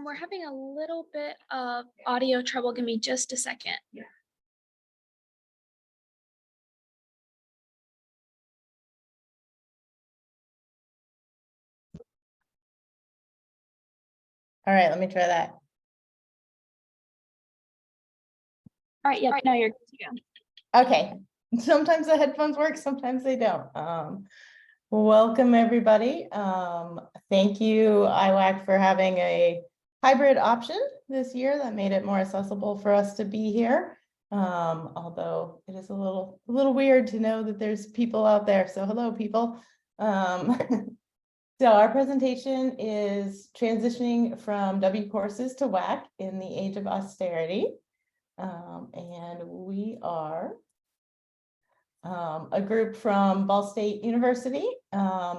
We're having a little bit of audio trouble. Give me just a second. All right, let me try that. All right, yeah, no, you're good to go. Okay, sometimes the headphones work, sometimes they don't. Welcome, everybody. Thank you, IWAC, for having a hybrid option this year that made it more accessible for us to be here. Although it is a little weird to know that there's people out there. So hello, people. So our presentation is transitioning from W courses to WAC in the age of austerity. And we are a group from Ball State University.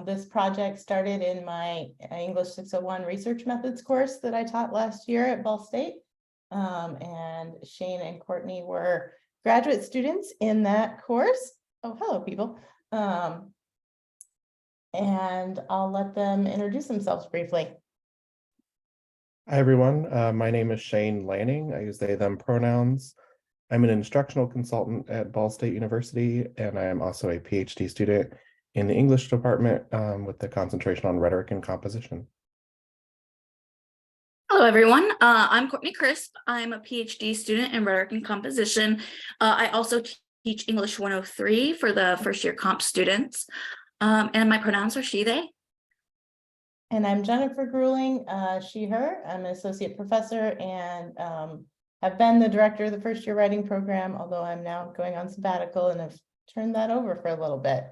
This project started in my English 601 research methods course that I taught last year at Ball State. And Shane and Courtney were graduate students in that course. Oh, hello, people. And I'll let them introduce themselves briefly. Hi, everyone. My name is Shane Lanning. I use they, them pronouns. I'm an instructional consultant at Ball State University, and I am also a PhD student in the English department with the concentration on rhetoric and composition. Hello, everyone. I'm Courtney Crisp. I'm a PhD student in rhetoric and composition. I also teach English 103 for the first year comp students. And my pronouns are she, they. And I'm Jennifer Grueling, she, her. I'm an associate professor and have been the director of the first year writing program, although I'm now going on sabbatical and have turned that over for a little bit.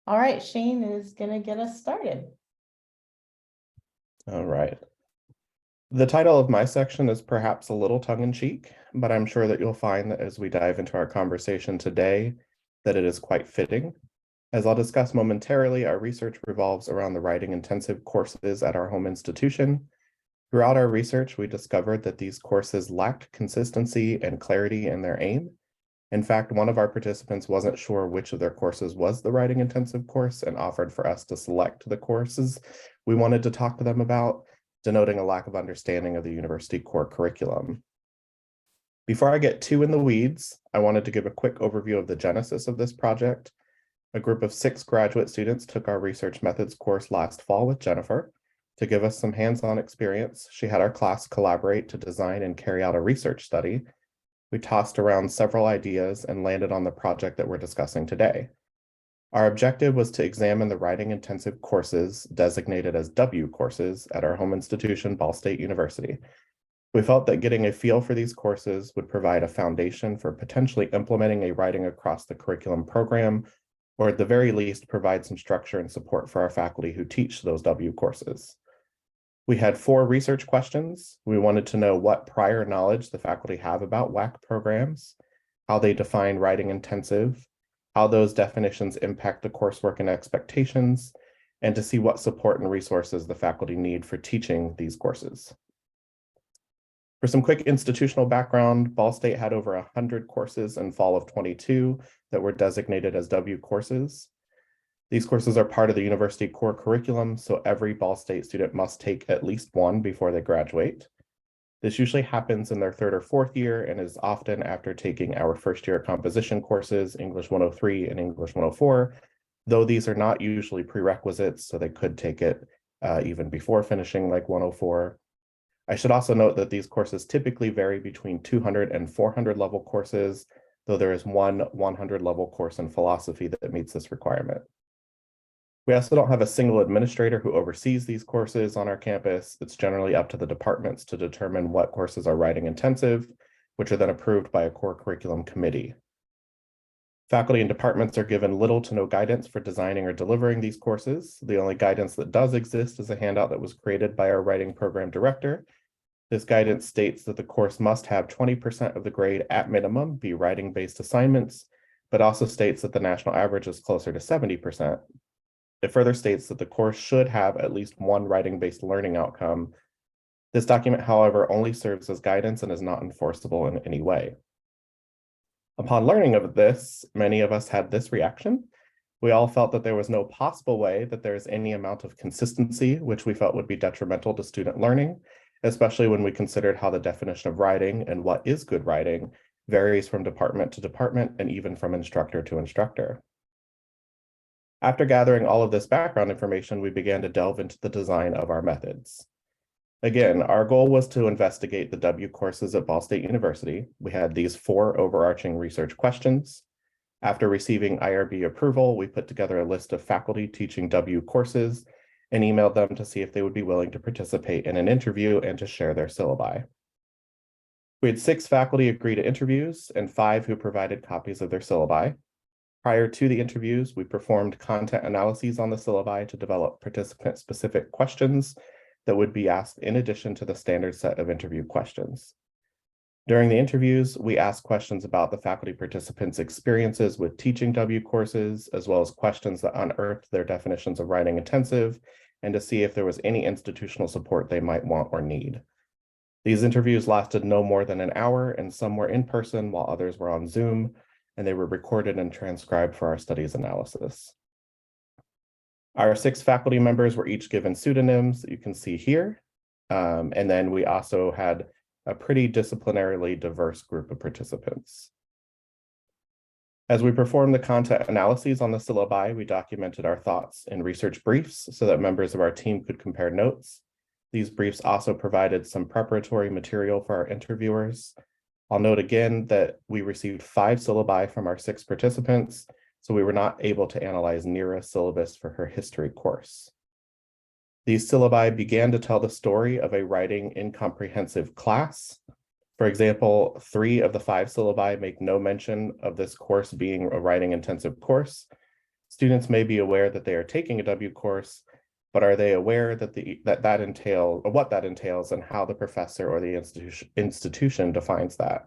All right, Shane is going to get us started. All right. The title of my section is perhaps a little tongue-in-cheek, but I'm sure that you'll find that as we dive into our conversation today, that it is quite fitting. As I'll discuss momentarily, our research revolves around the writing-intensive courses at our home institution. Throughout our research, we discovered that these courses lacked consistency and clarity in their aim. In fact, one of our participants wasn't sure which of their courses was the writing-intensive course and offered for us to select the courses we wanted to talk to them about, denoting a lack of understanding of the university core curriculum. Before I get too in the weeds, I wanted to give a quick overview of the genesis of this project. A group of 6 graduate students took our research methods course last fall with Jennifer. To give us some hands-on experience, she had our class collaborate to design and carry out a research study. We tossed around several ideas and landed on the project that we're discussing today. Our objective was to examine the writing-intensive courses designated as W courses at our home institution, Ball State University. We felt that getting a feel for these courses would provide a foundation for potentially implementing a writing across the curriculum program, or at the very least, provide some structure and support for our faculty who teach those W courses. We had 4 research questions. We wanted to know what prior knowledge the faculty have about WAC programs, how they define writing intensive, how those definitions impact the coursework and expectations, and to see what support and resources the faculty need for teaching these courses. For some quick institutional background, Ball State had over 100 courses in fall of 22 that were designated as W courses. These courses are part of the university core curriculum, so every Ball State student must take at least one before they graduate. This usually happens in their 3rd or 4th year and is often after taking our first year composition courses, English 103 and English 104, though these are not usually prerequisites, so they could take it even before finishing like 104. I should also note that these courses typically vary between 200 and 400 level courses, though there is one 100 level course in philosophy that meets this requirement. We also don't have a single administrator who oversees these courses on our campus. It's generally up to the departments to determine what courses are writing intensive, which are then approved by a core curriculum committee. Faculty and departments are given little to no guidance for designing or delivering these courses. The only guidance that does exist is a handout that was created by our writing program director. This guidance states that the course must have 20% of the grade at minimum be writing-based assignments, but also states that the national average is closer to 70%. It further states that the course should have at least one writing-based learning outcome. This document, however, only serves as guidance and is not enforceable in any way. Upon learning of this, many of us had this reaction. We all felt that there was no possible way that there's any amount of consistency, which we felt would be detrimental to student learning, especially when we considered how the definition of writing and what is good writing varies from department to department and even from instructor to instructor. After gathering all of this background information, we began to delve into the design of our methods. Again, our goal was to investigate the W courses at Ball State University. We had these 4 overarching research questions. After receiving IRB approval, we put together a list of faculty teaching W courses and emailed them to see if they would be willing to participate in an interview and to share their syllabi. We had 6 faculty agree to interviews and 5 who provided copies of their syllabi. Prior to the interviews, we performed content analyses on the syllabi to develop participant-specific questions that would be asked in addition to the standard set of interview questions. During the interviews, we asked questions about the faculty participants' experiences with teaching W courses, as well as questions that unearthed their definitions of writing intensive, and to see if there was any institutional support they might want or need. These interviews lasted no more than an hour, and some were in person while others were on Zoom, and they were recorded and transcribed for our studies analysis. Our 6 faculty members were each given pseudonyms that you can see here. And then we also had a pretty disciplinarily diverse group of participants. As we performed the content analyses on the syllabi, we documented our thoughts in research briefs so that members of our team could compare notes. These briefs also provided some preparatory material for our interviewers. I'll note again that we received 5 syllabi from our 6 participants, so we were not able to analyze Nira's syllabus for her history course. These syllabi began to tell the story of a writing incomprehensive class. For example, 3 of the 5 syllabi make no mention of this course being a writing intensive course. Students may be aware that they are taking a W course, but are they aware that what that entails and how the professor or the institution defines that?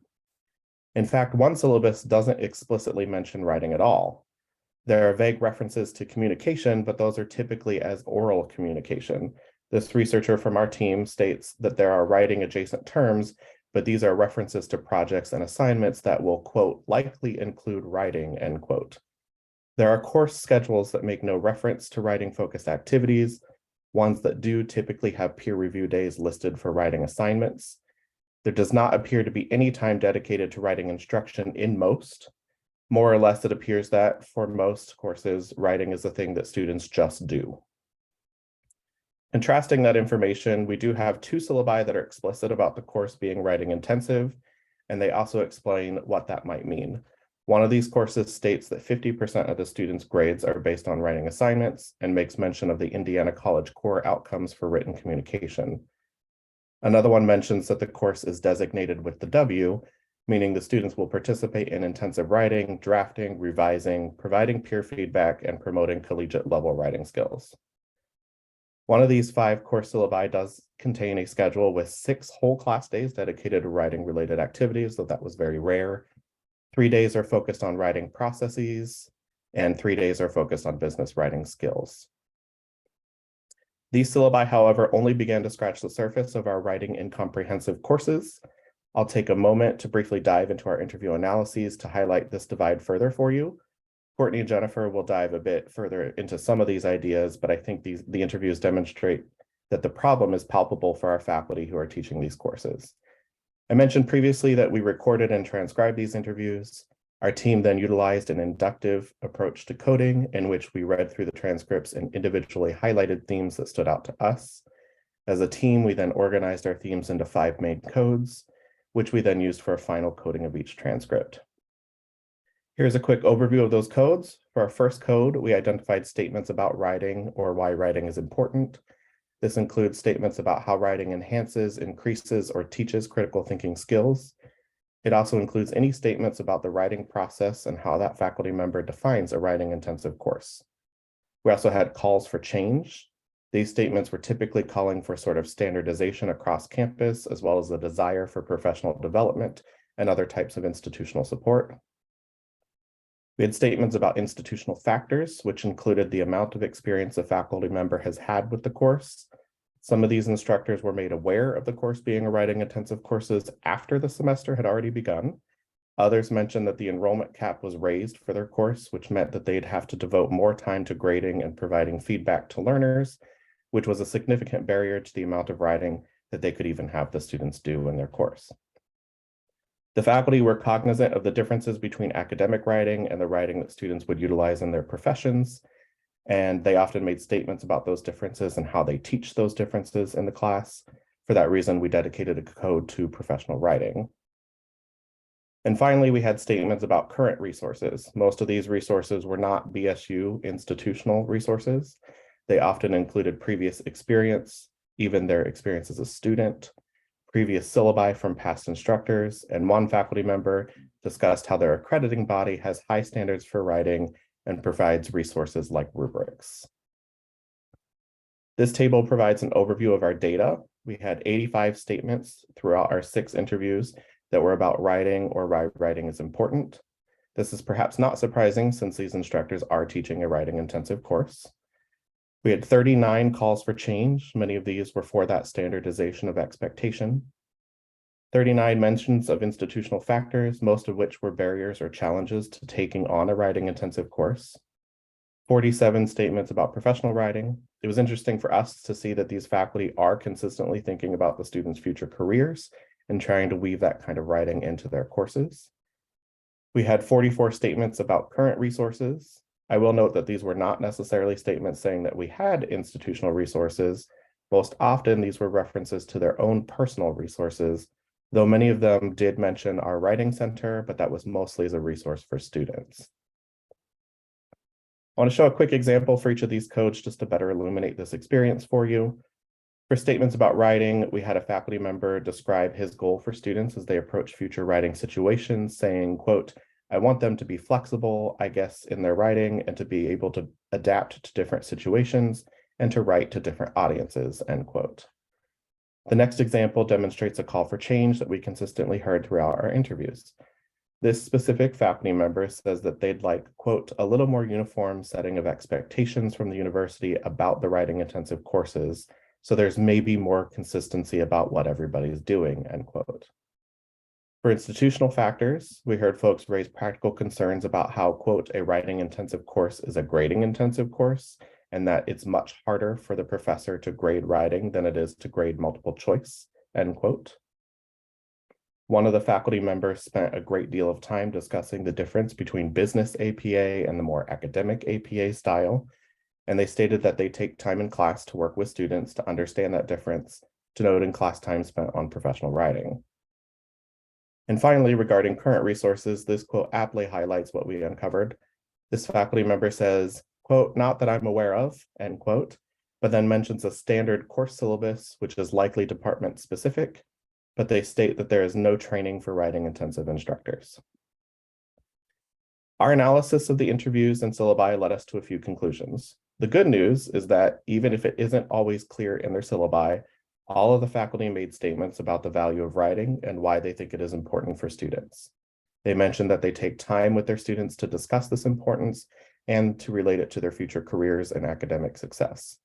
In fact, one syllabus doesn't explicitly mention writing at all. There are vague references to communication, but those are typically as oral communication. This researcher from our team states that there are writing adjacent terms, but these are references to projects and assignments that will, quote, likely include writing, end quote. There are course schedules that make no reference to writing-focused activities. Ones that do typically have peer review days listed for writing assignments. There does not appear to be any time dedicated to writing instruction in most. More or less, it appears that for most courses, writing is a thing that students just do. Contrasting that information, we do have 2 syllabi that are explicit about the course being writing intensive, and they also explain what that might mean. One of these courses states that 50% of the students' grades are based on writing assignments and makes mention of the Indiana College Core outcomes for written communication. Another one mentions that the course is designated with the W, meaning the students will participate in intensive writing, drafting, revising, providing peer feedback, and promoting collegiate level writing skills. One of these 5 course syllabi does contain a schedule with 6 whole class days dedicated to writing related activities, though that was very rare. 3 days are focused on writing processes, and 3 days are focused on business writing skills. These syllabi, however, only began to scratch the surface of our writing incomprehensive courses. I'll take a moment to briefly dive into our interview analyses to highlight this divide further for you. Courtney and Jennifer will dive a bit further into some of these ideas, but I think the interviews demonstrate that the problem is palpable for our faculty who are teaching these courses. I mentioned previously that we recorded and transcribed these interviews. Our team then utilized an inductive approach to coding in which we read through the transcripts and individually highlighted themes that stood out to us. As a team, we then organized our themes into 5 main codes, which we then used for a final coding of each transcript. Here's a quick overview of those codes. For our first code, we identified statements about writing or why writing is important. This includes statements about how writing enhances, increases, or teaches critical thinking skills. It also includes any statements about the writing process and how that faculty member defines a writing intensive course. We also had calls for change. These statements were typically calling for sort of standardization across campus, as well as a desire for professional development and other types of institutional support. We had statements about institutional factors, which included the amount of experience a faculty member has had with the course. Some of these instructors were made aware of the course being a writing intensive courses after the semester had already begun. Others mentioned that the enrollment cap was raised for their course, which meant that they'd have to devote more time to grading and providing feedback to learners, which was a significant barrier to the amount of writing that they could even have the students do in their course. The faculty were cognizant of the differences between academic writing and the writing that students would utilize in their professions, and they often made statements about those differences and how they teach those differences in the class. For that reason, we dedicated a code to professional writing. And finally, we had statements about current resources. Most of these resources were not BSU institutional resources. They often included previous experience, even their experience as a student, previous syllabi from past instructors, and one faculty member discussed how their accrediting body has high standards for writing and provides resources like rubrics. This table provides an overview of our data. We had 85 statements throughout our 6 interviews that were about writing or why writing is important. This is perhaps not surprising since these instructors are teaching a writing intensive course. We had 39 calls for change. Many of these were for that standardization of expectation. 39 mentions of institutional factors, most of which were barriers or challenges to taking on a writing intensive course. 47 statements about professional writing. It was interesting for us to see that these faculty are consistently thinking about the students' future careers and trying to weave that kind of writing into their courses. We had 44 statements about current resources. I will note that these were not necessarily statements saying that we had institutional resources. Most often, these were references to their own personal resources, though many of them did mention our writing center, but that was mostly as a resource for students. I want to show a quick example for each of these codes just to better illuminate this experience for you. For statements about writing, we had a faculty member describe his goal for students as they approach future writing situations, saying, quote, "I want them to be flexible, I guess, in their writing and to be able to adapt to different situations and to write to different audiences," end quote. The next example demonstrates a call for change that we consistently heard throughout our interviews. This specific faculty member says that they'd like, quote, "a little more uniform setting of expectations from the university about the writing intensive courses, so there's maybe more consistency about what everybody's doing," end quote. For institutional factors, we heard folks raise practical concerns about how, quote, "a writing intensive course is a grading intensive course, and that it's much harder for the professor to grade writing than it is to grade multiple choice," end quote. One of the faculty members spent a great deal of time discussing the difference between business APA and the more academic APA style, and they stated that they take time in class to work with students to understand that difference, denoting class time spent on professional writing. And finally, regarding current resources, this quote aptly highlights what we uncovered. This faculty member says, quote, "not that I'm aware of," end quote, but then mentions a standard course syllabus, which is likely department specific, but they state that there is no training for writing intensive instructors. Our analysis of the interviews and syllabi led us to a few conclusions. The good news is that even if it isn't always clear in their syllabi, all of the faculty made statements about the value of writing and why they think it is important for students. They mentioned that they take time with their students to discuss this importance and to relate it to their future careers and academic success.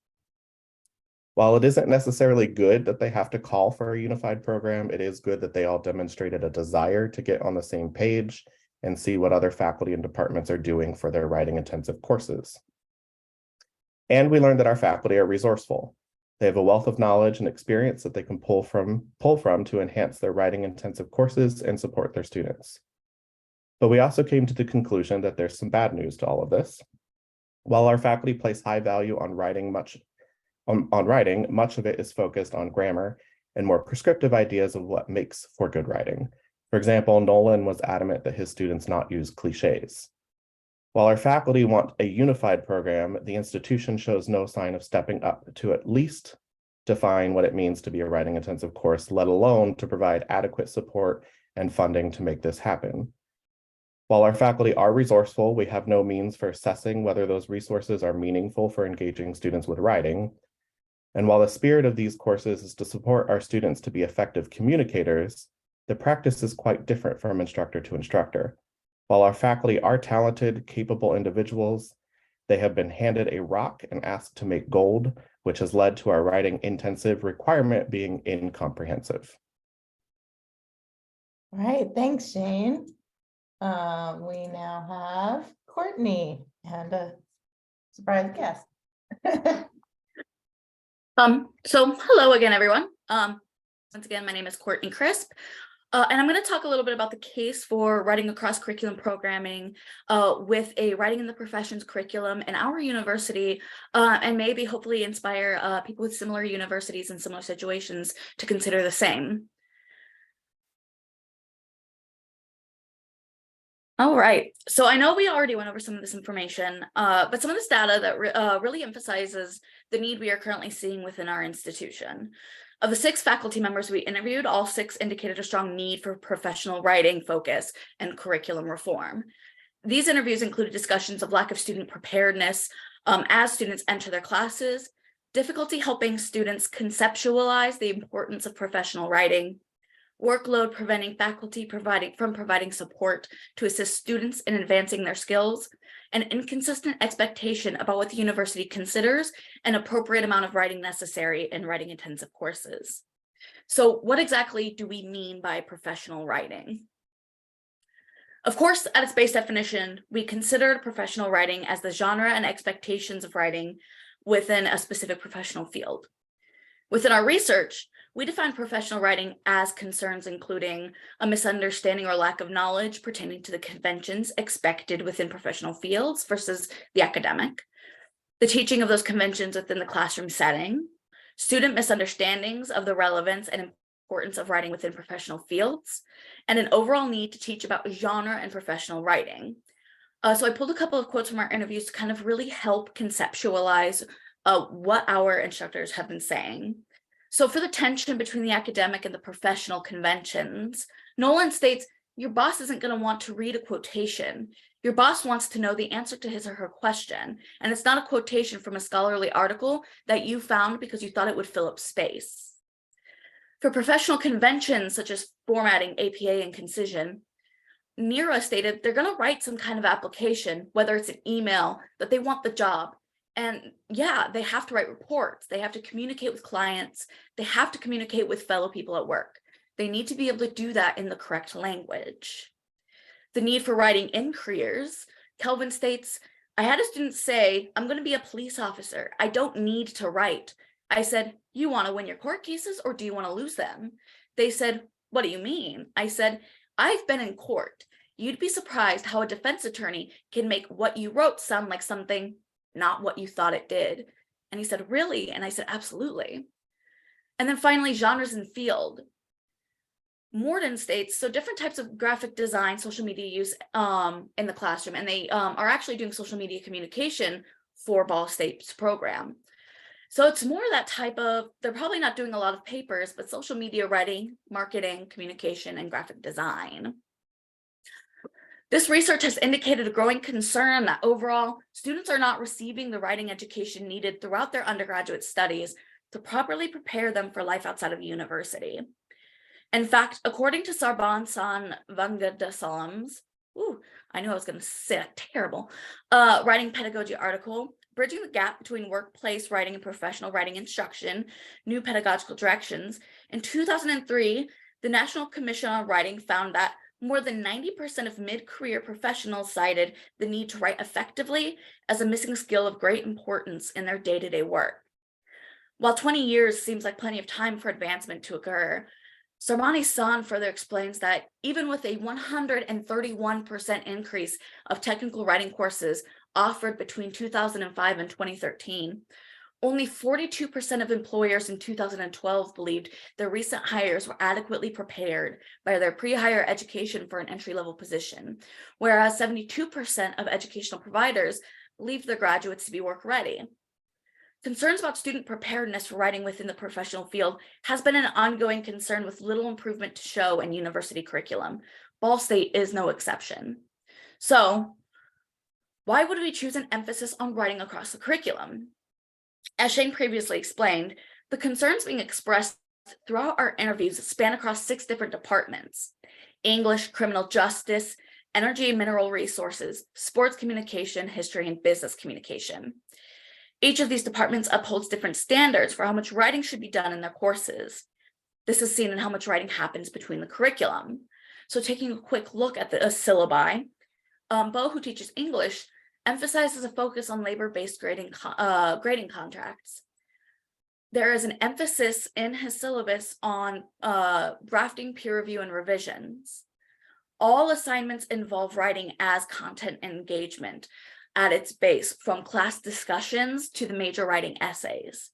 While it isn't necessarily good that they have to call for a unified program, it is good that they all demonstrated a desire to get on the same page and see what other faculty and departments are doing for their writing intensive courses. And we learned that our faculty are resourceful. They have a wealth of knowledge and experience that they can pull from to enhance their writing intensive courses and support their students. But we also came to the conclusion that there's some bad news to all of this. While our faculty place high value on writing, much of it is focused on grammar and more prescriptive ideas of what makes for good writing. For example, Nolan was adamant that his students not use cliches. While our faculty want a unified program, the institution shows no sign of stepping up to at least define what it means to be a writing intensive course, let alone to provide adequate support and funding to make this happen. While our faculty are resourceful, we have no means for assessing whether those resources are meaningful for engaging students with writing. And while the spirit of these courses is to support our students to be effective communicators, the practice is quite different from instructor to instructor. While our faculty are talented, capable individuals, they have been handed a rock and asked to make gold, which has led to our writing intensive requirement being incomprehensive. All right, thanks, Shane. We now have Courtney and a surprise guest. So hello again, everyone. Once again, my name is Courtney Crisp, and I'm going to talk a little bit about the case for writing across curriculum programming with a writing in the professions curriculum in our university, and maybe hopefully inspire people with similar universities and similar situations to consider the same. All right, so I know we already went over some of this information, but some of this data that really emphasizes the need we are currently seeing within our institution. Of the 6 faculty members we interviewed, all 6 indicated a strong need for professional writing focus and curriculum reform. These interviews included discussions of lack of student preparedness as students enter their classes, difficulty helping students conceptualize the importance of professional writing, workload preventing faculty from providing support to assist students in advancing their skills, and inconsistent expectation about what the university considers an appropriate amount of writing necessary in writing intensive courses. So what exactly do we mean by professional writing? Of course, at its base definition, we considered professional writing as the genre and expectations of writing within a specific professional field. Within our research, we define professional writing as concerns including a misunderstanding or lack of knowledge pertaining to the conventions expected within professional fields versus the academic, the teaching of those conventions within the classroom setting, student misunderstandings of the relevance and importance of writing within professional fields, and an overall need to teach about genre and professional writing. So I pulled a couple of quotes from our interviews to kind of really help conceptualize what our instructors have been saying. So for the tension between the academic and the professional conventions, Nolan states, your boss isn't going to want to read a quotation. Your boss wants to know the answer to his or her question. And it's not a quotation from a scholarly article that you found because you thought it would fill up space. For professional conventions such as formatting, APA, and concision, Nira stated they're going to write some kind of application, whether it's an email, that they want the job. And yeah, they have to write reports. They have to communicate with clients. They have to communicate with fellow people at work. They need to be able to do that in the correct language. The need for writing in careers, Kelvin states, I had a student say, I'm going to be a police officer. I don't need to write. I said, you want to win your court cases or do you want to lose them? They said, what do you mean? I said, I've been in court. You'd be surprised how a defense attorney can make what you wrote sound like something not what you thought it did. And he said, really? And I said, absolutely. And then finally, genres and field. Morden states, so different types of graphic design, social media use in the classroom, and they are actually doing social media communication for Ball State's program. So it's more that type of, they're probably not doing a lot of papers, but social media writing, marketing, communication, and graphic design. This research has indicated a growing concern that overall, students are not receiving the writing education needed throughout their undergraduate studies to properly prepare them for life outside of university. In fact, according to Sarban San Vangadasalam's, I knew I was going to say that terrible, writing pedagogy article, Bridging the Gap Between Workplace Writing and Professional Writing Instruction, New Pedagogical Directions, in 2003, the National Commission on Writing found that more than 90% of mid-career professionals cited the need to write effectively as a missing skill of great importance in their day-to-day work. While 20 years seems like plenty of time for advancement to occur, Sarmani San further explains that even with a 131% increase of technical writing courses offered between 2005 and 2013, only 42% of employers in 2012 believed their recent hires were adequately prepared by their pre-hire education for an entry-level position, whereas 72% of educational providers believed their graduates to be work-ready. Concerns about student preparedness for writing within the professional field has been an ongoing concern with little improvement to show in university curriculum. Ball State is no exception. So, why would we choose an emphasis on writing across the curriculum? As Shane previously explained, the concerns being expressed throughout our interviews span across 6 different departments: English, criminal justice, energy and mineral resources, sports communication, history, and business communication. Each of these departments upholds different standards for how much writing should be done in their courses. This is seen in how much writing happens between the curriculum. So taking a quick look at the syllabi, Bo, who teaches English, emphasizes a focus on labor-based grading contracts. There is an emphasis in his syllabus on drafting, peer review, and revisions. All assignments involve writing as content engagement at its base, from class discussions to the major writing essays.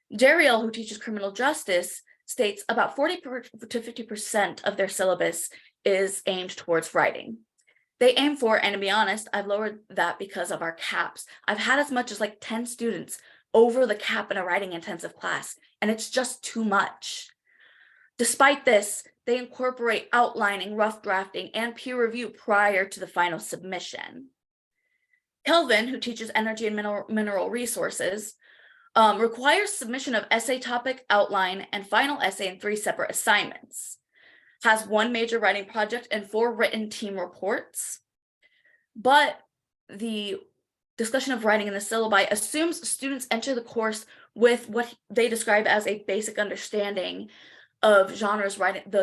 Dariel, who teaches criminal justice, states about 40 to 50% of their syllabus is aimed towards writing. They aim for, and to be honest, I've lowered that because of our caps. I've had as much as like 10 students over the cap in a writing intensive class, and it's just too much. Despite this, they incorporate outlining, rough drafting, and peer review prior to the final submission. Kelvin, who teaches energy and mineral resources, requires submission of essay topic, outline, and final essay in 3 separate assignments. Has 1 major writing project and 4 written team reports. But the discussion of writing in the syllabi assumes students enter the course with what they describe as a basic understanding of the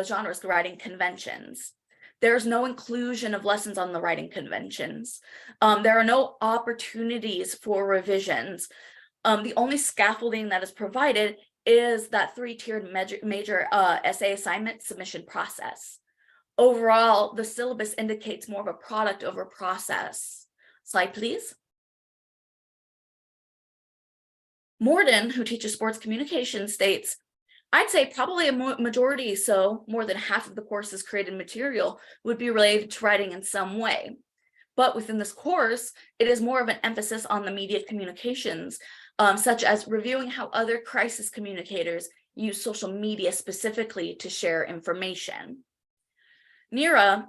genre's writing conventions. There's no inclusion of lessons on the writing conventions. There are no opportunities for revisions. The only scaffolding that is provided is that 3-tiered major essay assignment submission process. Overall, the syllabus indicates more of a product over process. Slide, please. Morden, who teaches sports communication, states, I'd say probably a majority, so more than half of the course's created material would be related to writing in some way. But within this course, it is more of an emphasis on the media communications, such as reviewing how other crisis communicators use social media specifically to share information. Nira,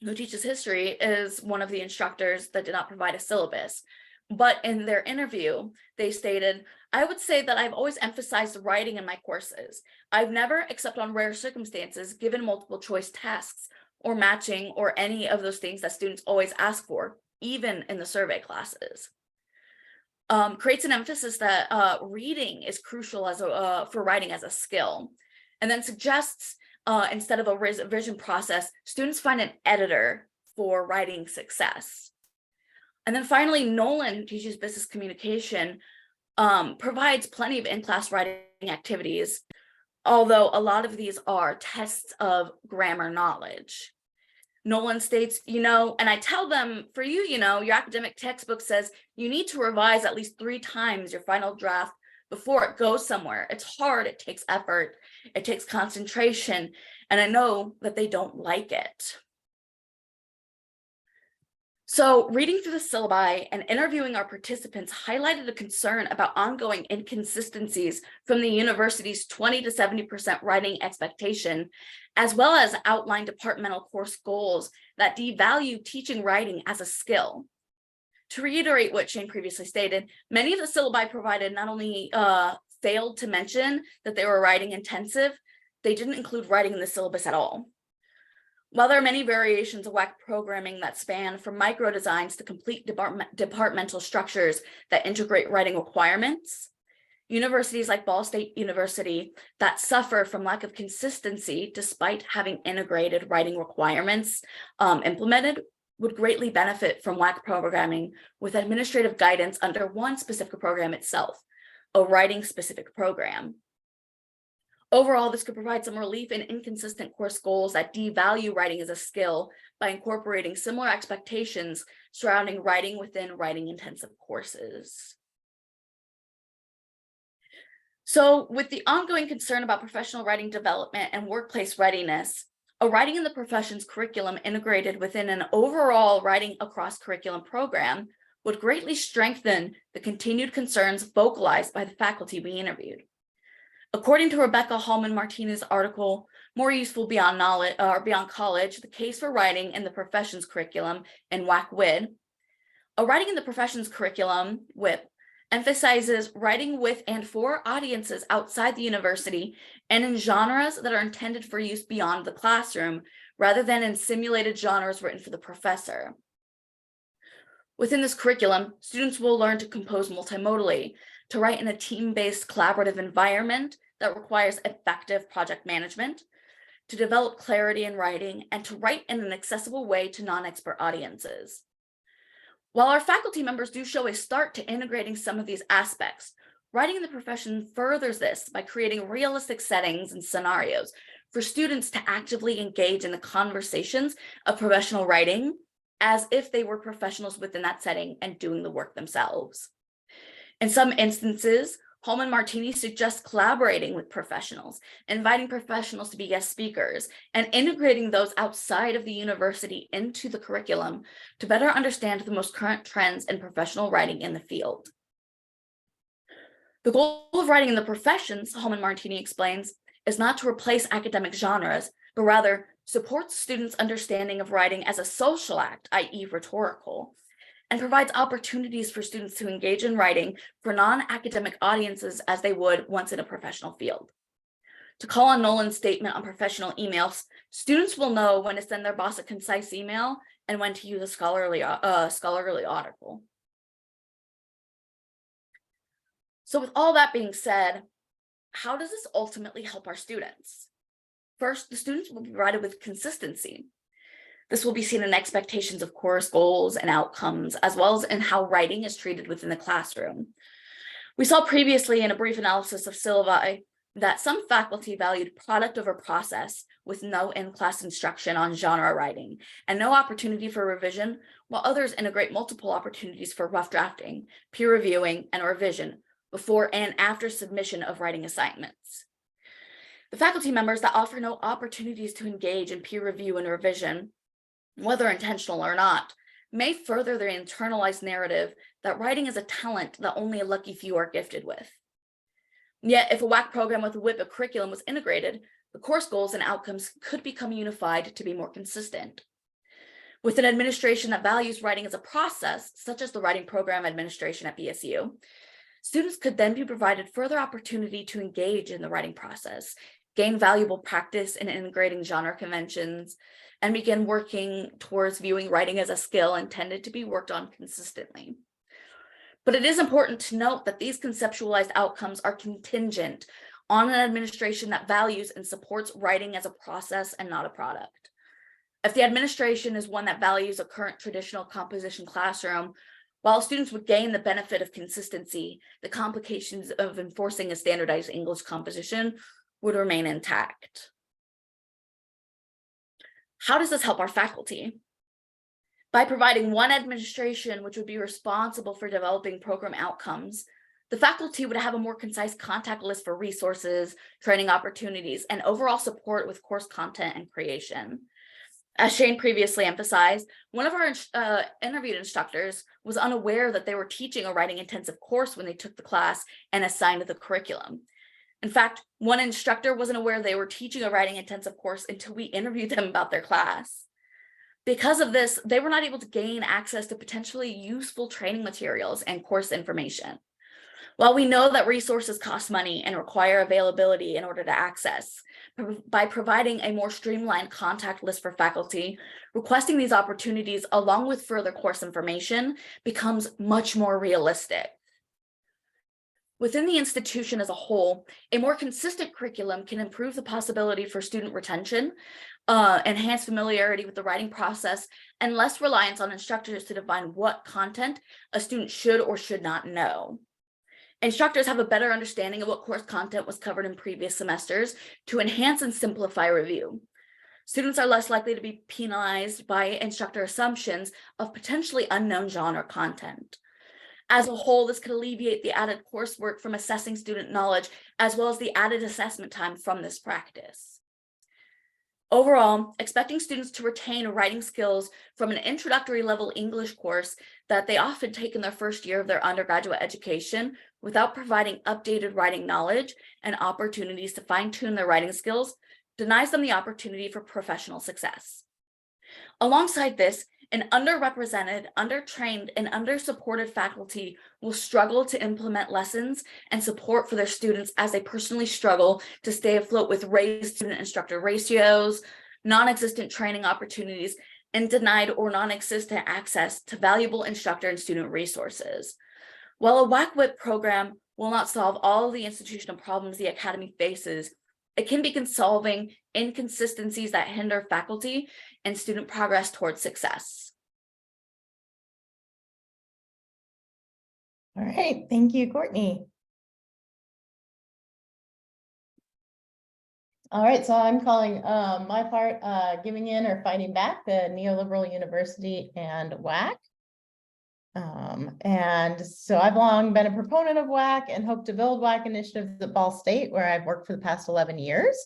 who teaches history, is one of the instructors that did not provide a syllabus. But in their interview, they stated, I would say that I've always emphasized writing in my courses. I've never, except on rare circumstances, given multiple choice tasks or matching or any of those things that students always ask for, even in the survey classes. Creates an emphasis that reading is crucial as for writing as a skill, and then suggests instead of a revision process, students find an editor for writing success. And then finally, Nolan, who teaches business communication, provides plenty of in-class writing activities, although a lot of these are tests of grammar knowledge. Nolan states, and I tell them, for you, your academic textbook says you need to revise at least 3 times your final draft before it goes somewhere. It's hard, it takes effort, it takes concentration, and I know that they don't like it. So reading through the syllabi and interviewing our participants highlighted a concern about ongoing inconsistencies from the university's 20 to 70% writing expectation, as well as outlined departmental course goals that devalue teaching writing as a skill. To reiterate what Shane previously stated, many of the syllabi provided not only failed to mention that they were writing intensive, they didn't include writing in the syllabus at all. While there are many variations of WAC programming that span from micro designs to complete departmental structures that integrate writing requirements, universities like Ball State University that suffer from lack of consistency despite having integrated writing requirements implemented would greatly benefit from WAC programming with administrative guidance under one specific program itself, a writing specific program. Overall, this could provide some relief in inconsistent course goals that devalue writing as a skill by incorporating similar expectations surrounding writing within writing intensive courses. So with the ongoing concern about professional writing development and workplace readiness, a writing in the professions curriculum integrated within an overall writing across curriculum program would greatly strengthen the continued concerns vocalized by the faculty we interviewed. According to Rebecca Hallman-Martinez's article, More Useful Beyond Knowledge or Beyond College, the Case for Writing in the Professions Curriculum in WAC WID, a writing in the professions curriculum, WIP, emphasizes writing with and for audiences outside the university and in genres that are intended for use beyond the classroom, rather than in simulated genres written for the professor. Within this curriculum, students will learn to compose multimodally, to write in a team-based collaborative environment that requires effective project management, to develop clarity in writing, and to write in an accessible way to non-expert audiences. While our faculty members do show a start to integrating some of these aspects, writing in the profession furthers this by creating realistic settings and scenarios for students to actively engage in the conversations of professional writing as if they were professionals within that setting and doing the work themselves. In some instances, Holman Martini suggests collaborating with professionals, inviting professionals to be guest speakers, and integrating those outside of the university into the curriculum to better understand the most current trends in professional writing in the field. The goal of writing in the professions, Holman Martini explains, is not to replace academic genres, but rather supports students' understanding of writing as a social act, i.e. rhetorical, and provides opportunities for students to engage in writing for non-academic audiences as they would once in a professional field. To call on Nolan's statement on professional emails, students will know when to send their boss a concise email and when to use a scholarly article. So with all that being said, how does this ultimately help our students? First, the students will be provided with consistency. This will be seen in expectations of course goals and outcomes, as well as in how writing is treated within the classroom. We saw previously in a brief analysis of syllabi that some faculty valued product over process with no in-class instruction on genre writing and no opportunity for revision, while others integrate multiple opportunities for rough drafting, peer reviewing, and revision before and after submission of writing assignments. The faculty members that offer no opportunities to engage in peer review and revision, whether intentional or not, may further their internalized narrative that writing is a talent that only a lucky few are gifted with. Yet, if a WAC program with a WIP curriculum was integrated, the course goals and outcomes could become unified to be more consistent. With an administration that values writing as a process, such as the writing program administration at BSU, students could then be provided further opportunity to engage in the writing process, gain valuable practice in integrating genre conventions, and begin working towards viewing writing as a skill intended to be worked on consistently. But it is important to note that these conceptualized outcomes are contingent on an administration that values and supports writing as a process and not a product. If the administration is one that values a current traditional composition classroom, while students would gain the benefit of consistency, the complications of enforcing a standardized English composition would remain intact. How does this help our faculty? By providing one administration which would be responsible for developing program outcomes, the faculty would have a more concise contact list for resources, training opportunities, and overall support with course content and creation. As Shane previously emphasized, one of our interviewed instructors was unaware that they were teaching a writing intensive course when they took the class and assigned the curriculum. In fact, one instructor wasn't aware they were teaching a writing intensive course until we interviewed them about their class. Because of this, they were not able to gain access to potentially useful training materials and course information. While we know that resources cost money and require availability in order to access, by providing a more streamlined contact list for faculty, requesting these opportunities along with further course information becomes much more realistic. Within the institution as a whole, a more consistent curriculum can improve the possibility for student retention, enhance familiarity with the writing process, and less reliance on instructors to define what content a student should or should not know. Instructors have a better understanding of what course content was covered in previous semesters to enhance and simplify review. Students are less likely to be penalized by instructor assumptions of potentially unknown genre content. As a whole, this could alleviate the added coursework from assessing student knowledge, as well as the added assessment time from this practice. Overall, expecting students to retain writing skills from an introductory level English course that they often take in their first year of their undergraduate education without providing updated writing knowledge and opportunities to fine-tune their writing skills denies them the opportunity for professional success. Alongside this, an underrepresented, undertrained, and undersupported faculty will struggle to implement lessons and support for their students as they personally struggle to stay afloat with raised student-instructor ratios, non-existent training opportunities, and denied or non-existent access to valuable instructor and student resources. While a WAC WIP program will not solve all of the institutional problems the academy faces, It can begin solving inconsistencies that hinder faculty and student progress towards success. All right, thank you, Courtney. All right, so I'm calling my part giving in or fighting back the neoliberal university and WAC. And so I've long been a proponent of WAC and hope to build WAC initiatives at Ball State, where I've worked for the past 11 years.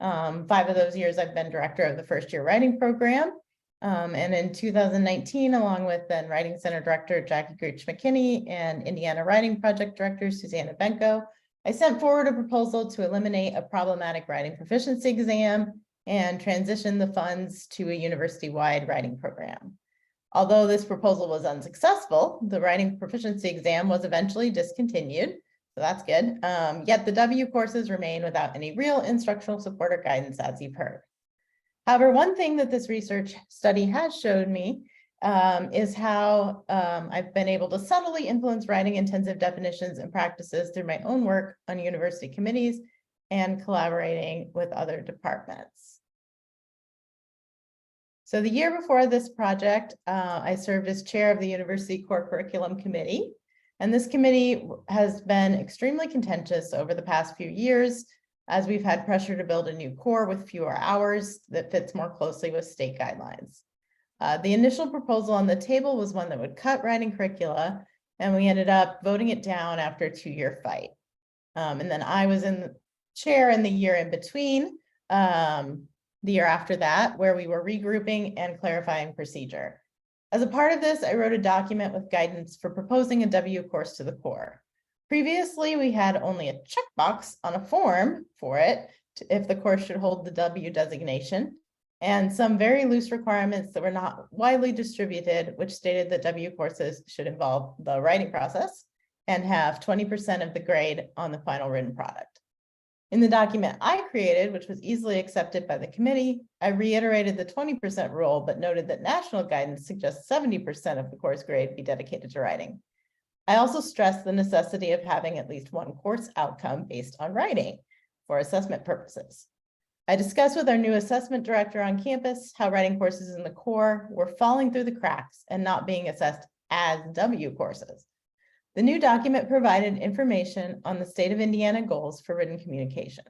5 of those years I've been director of the first year writing program. And in 2019, along with then Writing Center Director Jackie Gooch McKinney and Indiana Writing Project Director Susanna Benko, I sent forward a proposal to eliminate a problematic writing proficiency exam and transition the funds to a university-wide writing program. Although this proposal was unsuccessful, the writing proficiency exam was eventually discontinued, so that's good. Yet the W courses remain without any real instructional support or guidance, as you've heard. However, one thing that this research study has showed me is how I've been able to subtly influence writing intensive definitions and practices through my own work on university committees and collaborating with other departments. So the year before this project, I served as chair of the University Core Curriculum Committee. And this committee has been extremely contentious over the past few years, as we've had pressure to build a new core with fewer hours that fits more closely with state guidelines. The initial proposal on the table was one that would cut writing curricula, and we ended up voting it down after a 2-year fight. And then I was in the chair in the year in between, the year after that, where we were regrouping and clarifying procedure. As a part of this, I wrote a document with guidance for proposing a W course to the core. Previously, we had only a checkbox on a form for it if the course should hold the W designation, and some very loose requirements that were not widely distributed, which stated that W courses should involve the writing process and have 20% of the grade on the final written product. In the document I created, which was easily accepted by the committee, I reiterated the 20% rule, but noted that national guidance suggests 70% of the course grade be dedicated to writing. I also stressed the necessity of having at least one course outcome based on writing for assessment purposes. I discussed with our new assessment director on campus how writing courses in the core were falling through the cracks and not being assessed as W courses. The new document provided information on the state of Indiana goals for written communication.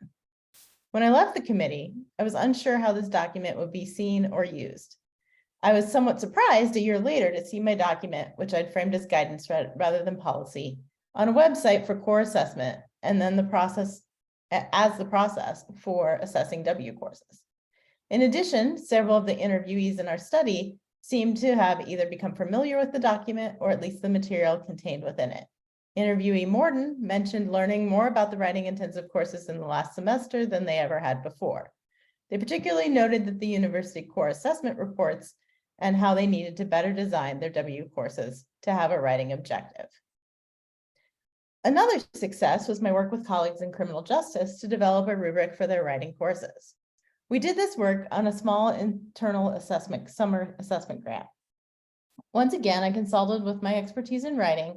When I left the committee, I was unsure how this document would be seen or used. I was somewhat surprised a year later to see my document, which I'd framed as guidance rather than policy, on a website for core assessment, and then the process for assessing W courses. In addition, several of the interviewees in our study seemed to have either become familiar with the document or at least the material contained within it. Interviewee Morton mentioned learning more about the writing intensive courses in the last semester than they ever had before. They particularly noted that the university core assessment reports and how they needed to better design their W courses to have a writing objective. Another success was my work with colleagues in criminal justice to develop a rubric for their writing courses. We did this work on a small internal summer assessment grant. Once again, I consulted with my expertise in writing,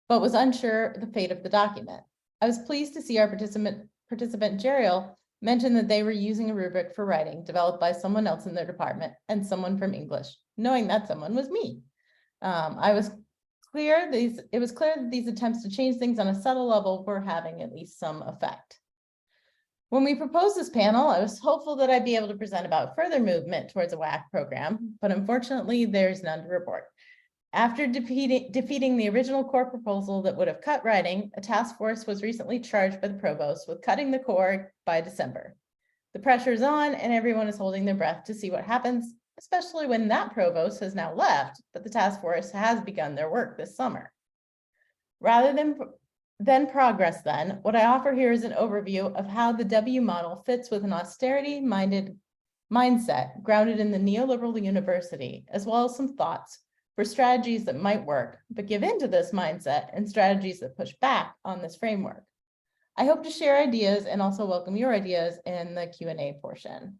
but was unsure the fate of the document. I was pleased to see our participant Jeriel mention that they were using a rubric for writing developed by someone else in their department and someone from English, knowing that someone was me. It was clear that these attempts to change things on a subtle level were having at least some effect. When we proposed this panel, I was hopeful that I'd be able to present about further movement towards a WAC program, but unfortunately, there's none to report. After defeating the original core proposal that would have cut writing, a task force was recently charged by the provost with cutting the core by December. The pressure is on and everyone is holding their breath to see what happens, especially when that provost has now left, but the task force has begun their work this summer. Rather than progress then, what I offer here is an overview of how the W model fits with an austerity-minded mindset grounded in the neoliberal university, as well as some thoughts for strategies that might work, but give into this mindset and strategies that push back on this framework. I hope to share ideas and also welcome your ideas in the Q&A portion.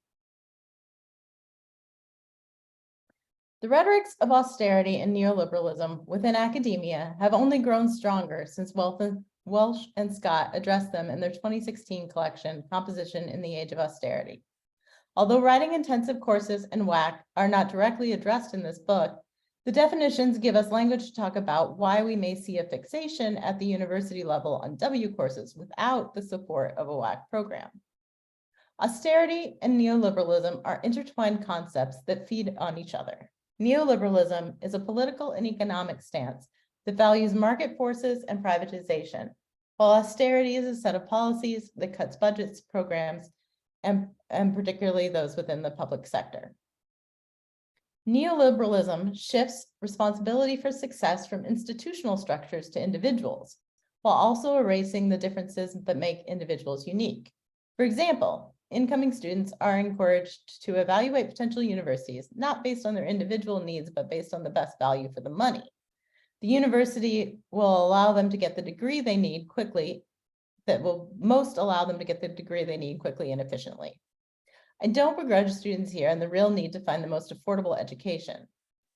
The rhetorics of austerity and neoliberalism within academia have only grown stronger since wealth Welsh and Scott address them in their 2016 collection, Composition in the Age of Austerity. Although writing-intensive courses and WAC are not directly addressed in this book, the definitions give us language to talk about why we may see a fixation at the university level on W courses without the support of a WAC program. Austerity and neoliberalism are intertwined concepts that feed on each other. Neoliberalism is a political and economic stance that values market forces and privatization, while austerity is a set of policies that cuts budgets, programs, and particularly those within the public sector. Neoliberalism shifts responsibility for success from institutional structures to individuals, while also erasing the differences that make individuals unique. For example, incoming students are encouraged to evaluate potential universities, not based on their individual needs, but based on the best value for the money. The university will allow them to get the degree they need quickly, that will most allow them to get the degree they need quickly and efficiently. I don't begrudge students here and the real need to find the most affordable education,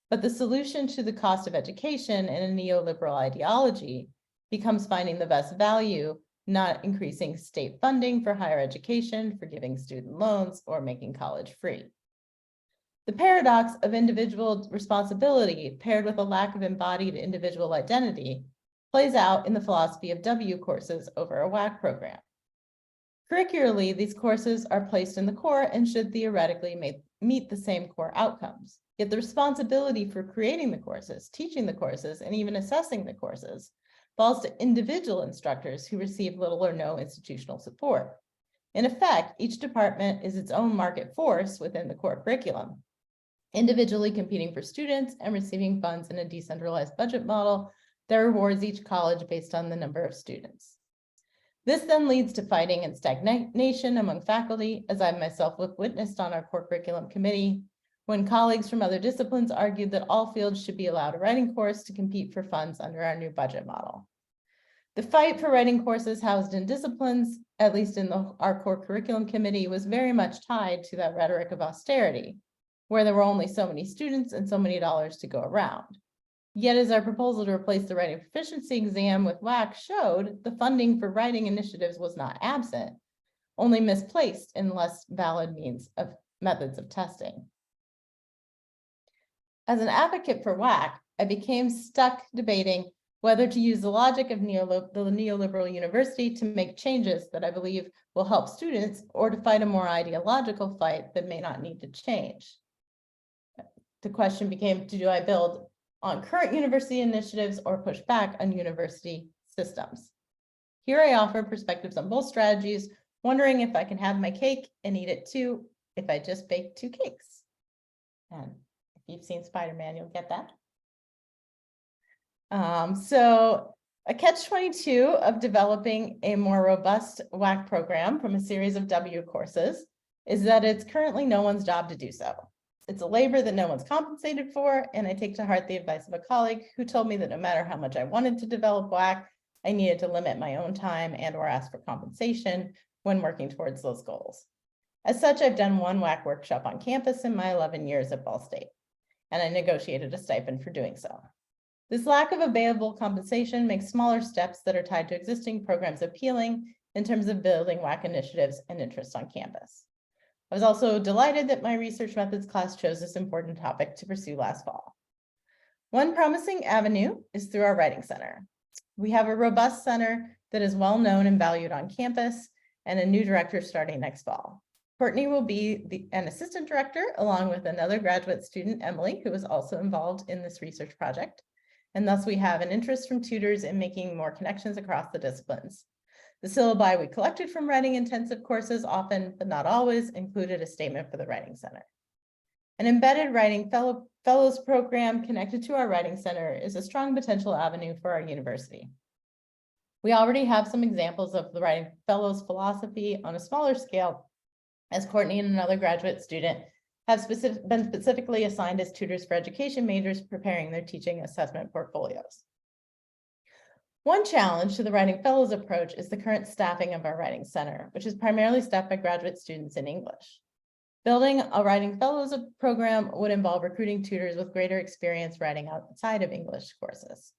but the solution to the cost of education in a neoliberal ideology becomes finding the best value, not increasing state funding for higher education, forgiving student loans, or making college free. The paradox of individual responsibility paired with a lack of embodied individual identity plays out in the philosophy of W courses over a WAC program. Curricularly, these courses are placed in the core and should theoretically meet the same core outcomes. Yet the responsibility for creating the courses, teaching the courses, and even assessing the courses falls to individual instructors who receive little or no institutional support. In effect, each department is its own market force within the core curriculum, individually competing for students and receiving funds in a decentralized budget model that rewards each college based on the number of students. This then leads to fighting and stagnation among faculty, as I myself witnessed on our core curriculum committee, when colleagues from other disciplines argued that all fields should be allowed a writing course to compete for funds under our new budget model. The fight for writing courses housed in disciplines, at least in our core curriculum committee, was very much tied to that rhetoric of austerity, where there were only so many students and so many dollars to go around. Yet as our proposal to replace the writing proficiency exam with WAC showed, the funding for writing initiatives was not absent, only misplaced in less valid methods of testing. As an advocate for WAC, I became stuck debating whether to use the logic of the neoliberal university to make changes that I believe will help students, or to fight a more ideological fight that may not need to change. The question became, do I build on current university initiatives or push back on university systems? Here I offer perspectives on both strategies, wondering if I can have my cake and eat it too, if I just bake 2 cakes. And if you've seen Spider-Man, you'll get that. So a catch-22 of developing a more robust WAC program from a series of W courses is that it's currently no one's job to do so. It's a labor that no one's compensated for, and I take to heart the advice of a colleague who told me that no matter how much I wanted to develop WAC, I needed to limit my own time and/or ask for compensation when working towards those goals. As such, I've done 1 WAC workshop on campus in my 11 years at Ball State, and I negotiated a stipend for doing so. This lack of available compensation makes smaller steps that are tied to existing programs appealing in terms of building WAC initiatives and interest on campus. I was also delighted that my research methods class chose this important topic to pursue last fall. One promising avenue is through our Writing Center. We have a robust center that is well known and valued on campus, and a new director starting next fall. Courtney will be an assistant director, along with another graduate student, Emily, who is also involved in this research project. And thus we have an interest from tutors in making more connections across the disciplines. The syllabi we collected from writing intensive courses often, but not always, included a statement for the Writing Center. An embedded writing fellows program connected to our Writing Center is a strong potential avenue for our university. We already have some examples of the Writing Fellows philosophy on a smaller scale, as Courtney and another graduate student have been specifically assigned as tutors for education majors preparing their teaching assessment portfolios. One challenge to the Writing Fellows approach is the current staffing of our Writing Center, which is primarily staffed by graduate students in English. Building a Writing Fellows program would involve recruiting tutors with greater experience writing outside of English courses.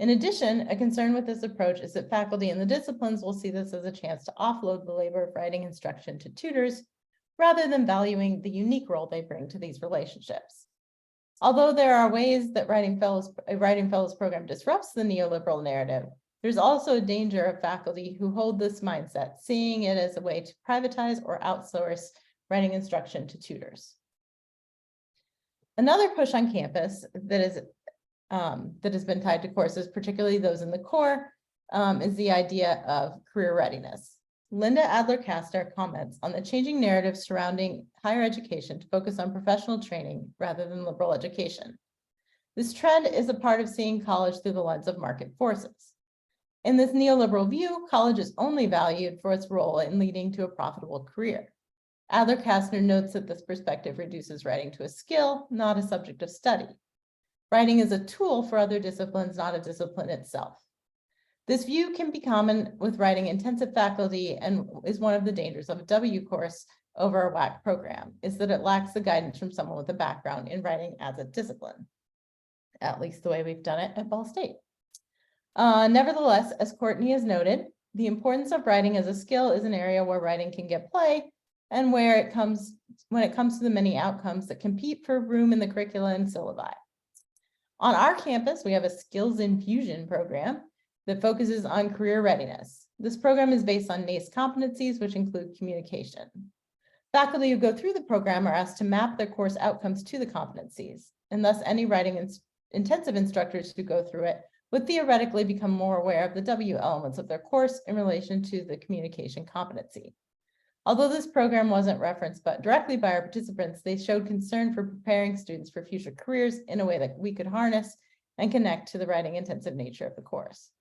In addition, a concern with this approach is that faculty in the disciplines will see this as a chance to offload the labor of writing instruction to tutors, rather than valuing the unique role they bring to these relationships. Although there are ways that a writing fellows program disrupts the neoliberal narrative, there's also a danger of faculty who hold this mindset, seeing it as a way to privatize or outsource writing instruction to tutors. Another push on campus that has been tied to courses, particularly those in the core, is the idea of career readiness. Linda Adler-Kastner comments on the changing narrative surrounding higher education to focus on professional training rather than liberal education. This trend is a part of seeing college through the lens of market forces. In this neoliberal view, college is only valued for its role in leading to a profitable career. Adler-Kastner notes that this perspective reduces writing to a skill, not a subject of study. Writing is a tool for other disciplines, not a discipline itself. This view can be common with writing intensive faculty and is one of the dangers of a W course over a WAC program, is that it lacks the guidance from someone with a background in writing as a discipline, at least the way we've done it at Ball State. Nevertheless, as Courtney has noted, the importance of writing as a skill is an area where writing can get play and when it comes to the many outcomes that compete for room in the curricula and syllabi. On our campus, we have a skills infusion program that focuses on career readiness. This program is based on NACE competencies, which include communication. Faculty who go through the program are asked to map their course outcomes to the competencies, and thus any writing intensive instructors who go through it would theoretically become more aware of the W elements of their course in relation to the communication competency. Although this program wasn't referenced but directly by our participants, they showed concern for preparing students for future careers in a way that we could harness and connect to the writing intensive nature of the course.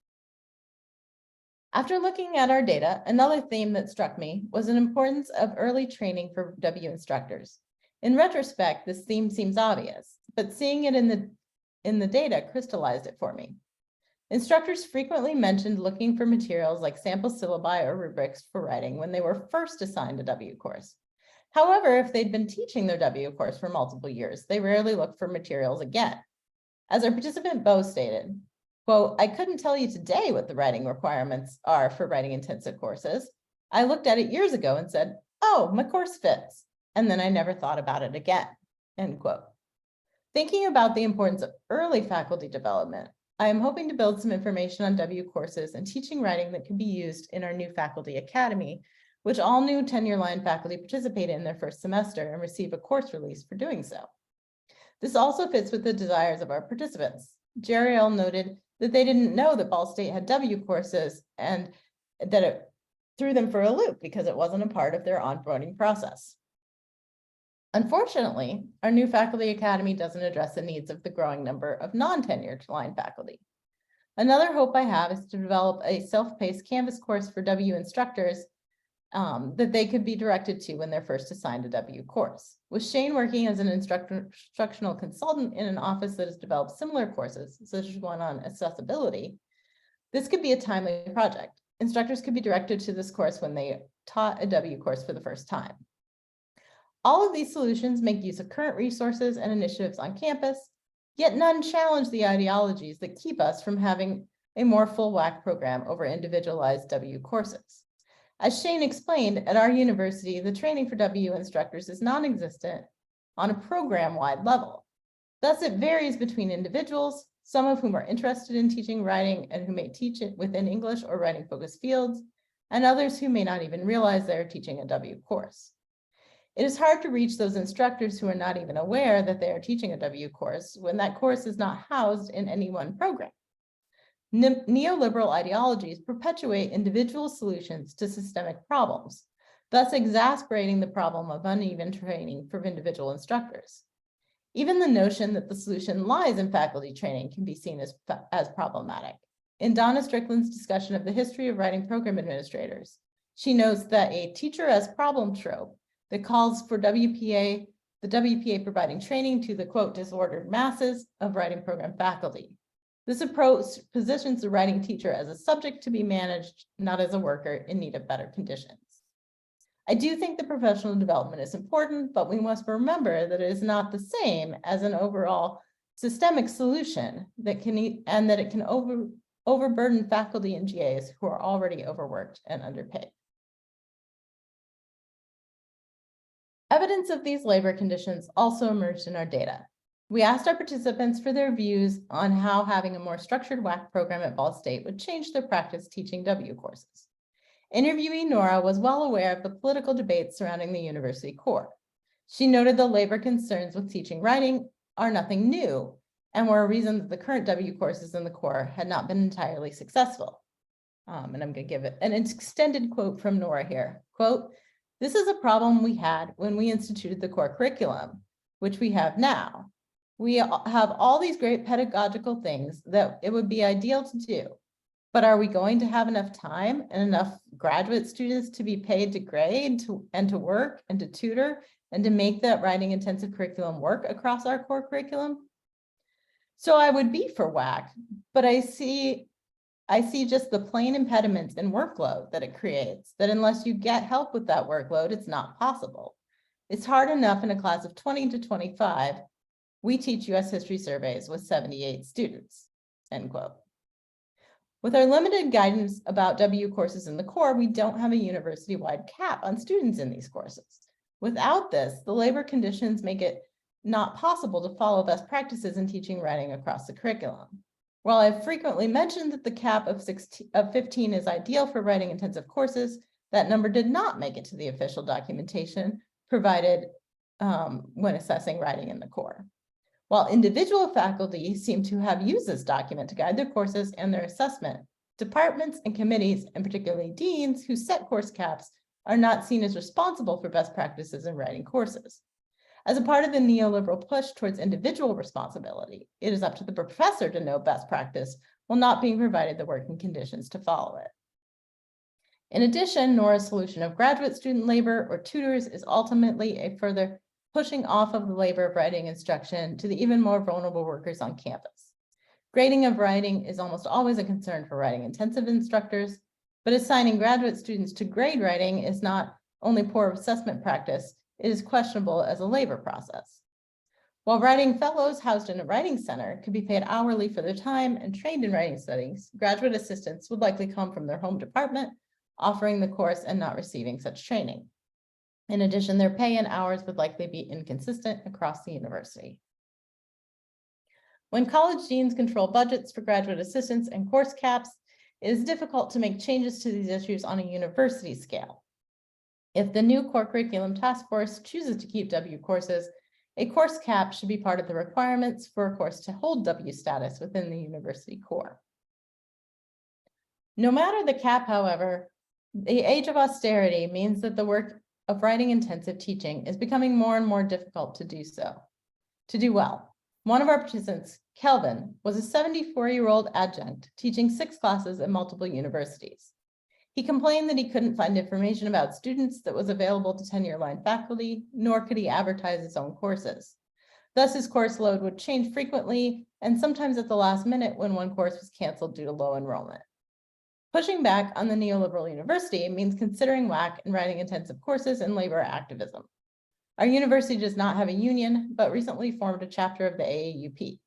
After looking at our data, another theme that struck me was an importance of early training for W instructors. In retrospect, this theme seems obvious, but seeing it in the data crystallized it for me. Instructors frequently mentioned looking for materials like sample syllabi or rubrics for writing when they were first assigned a W course. However, if they'd been teaching their W course for multiple years, they rarely looked for materials again. As our participant Bo stated, quote, "I couldn't tell you today what the writing requirements are for writing intensive courses. I looked at it years ago and said, oh, my course fits. And then I never thought about it again," end quote. Thinking about the importance of early faculty development, I am hoping to build some information on W courses and teaching writing that can be used in our new faculty academy, which all new tenure line faculty participate in their first semester and receive a course release for doing so. This also fits with the desires of our participants. Jeriel noted that they didn't know that Ball State had W courses and that it threw them for a loop because it wasn't a part of their onboarding process. Unfortunately, our new faculty academy doesn't address the needs of the growing number of non-tenured line faculty. Another hope I have is to develop a self-paced Canvas course for W instructors that they could be directed to when they're first assigned a W course. With Shane working as an instructional consultant in an office that has developed similar courses, such as one on accessibility, this could be a timely project. Instructors could be directed to this course when they taught a W course for the first time. All of these solutions make use of current resources and initiatives on campus, yet none challenge the ideologies that keep us from having a more full WAC program over individualized W courses. As Shane explained, at our university, the training for W instructors is non-existent on a program-wide level. Thus, it varies between individuals, some of whom are interested in teaching writing and who may teach it within English or writing-focused fields, and others who may not even realize they are teaching a W course. It is hard to reach those instructors who are not even aware that they are teaching a W course when that course is not housed in any one program. Neoliberal ideologies perpetuate individual solutions to systemic problems, thus exacerbating the problem of uneven training for individual instructors. Even the notion that the solution lies in faculty training can be seen as problematic. In Donna Strickland's discussion of the history of writing program administrators, she notes that a teacher as problem trope that calls for the WPA providing training to the quote disordered masses of writing program faculty. This approach positions the writing teacher as a subject to be managed, not as a worker in need of better conditions. I do think the professional development is important, but we must remember that it is not the same as an overall systemic solution that and that it can overburden faculty and GAs who are already overworked and underpaid. Evidence of these labor conditions also emerged in our data. We asked our participants for their views on how having a more structured WAC program at Ball State would change their practice teaching W courses. Interviewee Nora was well aware of the political debates surrounding the university core. She noted the labor concerns with teaching writing are nothing new and were a reason that the current W courses in the core had not been entirely successful. And I'm going to give it an extended quote from Nora here. Quote, "This is a problem we had when we instituted the core curriculum, which we have now. We have all these great pedagogical things that it would be ideal to do, but are we going to have enough time and enough graduate students to be paid to grade and to work and to tutor and to make that writing intensive curriculum work across our core curriculum? So I would be for WAC, but I see just the plain impediments in workload that it creates, that unless you get help with that workload, it's not possible. It's hard enough in a class of 20 to 25. We teach US history surveys with 78 students," end quote. With our limited guidance about W courses in the core, we don't have a university-wide cap on students in these courses. Without this, the labor conditions make it not possible to follow best practices in teaching writing across the curriculum. While I've frequently mentioned that the cap of 15 is ideal for writing intensive courses, that number did not make it to the official documentation provided when assessing writing in the core. While individual faculty seem to have used this document to guide their courses and their assessment, departments and committees, and particularly deans who set course caps, are not seen as responsible for best practices in writing courses. As a part of the neoliberal push towards individual responsibility, it is up to the professor to know best practice while not being provided the working conditions to follow it. In addition, Nora's solution of graduate student labor or tutors is ultimately a further pushing off of the labor of writing instruction to the even more vulnerable workers on campus. Grading of writing is almost always a concern for writing intensive instructors, but assigning graduate students to grade writing is not only poor assessment practice, it is questionable as a labor process. While writing fellows housed in a writing center could be paid hourly for their time and trained in writing studies, graduate assistants would likely come from their home department, offering the course and not receiving such training. In addition, their pay and hours would likely be inconsistent across the university. When college deans control budgets for graduate assistants and course caps, it is difficult to make changes to these issues on a university scale. If the new core curriculum task force chooses to keep W courses, a course cap should be part of the requirements for a course to hold W status within the university core. No matter the cap, however, the age of austerity means that the work of writing intensive teaching is becoming more and more difficult to do well. One of our participants, Kelvin, was a 74-year-old adjunct teaching 6 classes at multiple universities. He complained that he couldn't find information about students that was available to tenure-line faculty, nor could he advertise his own courses. Thus, his course load would change frequently and sometimes at the last minute when one course was canceled due to low enrollment. Pushing back on the neoliberal university means considering WAC and writing intensive courses in labor activism. Our university does not have a union, but recently formed a chapter of the AAUP.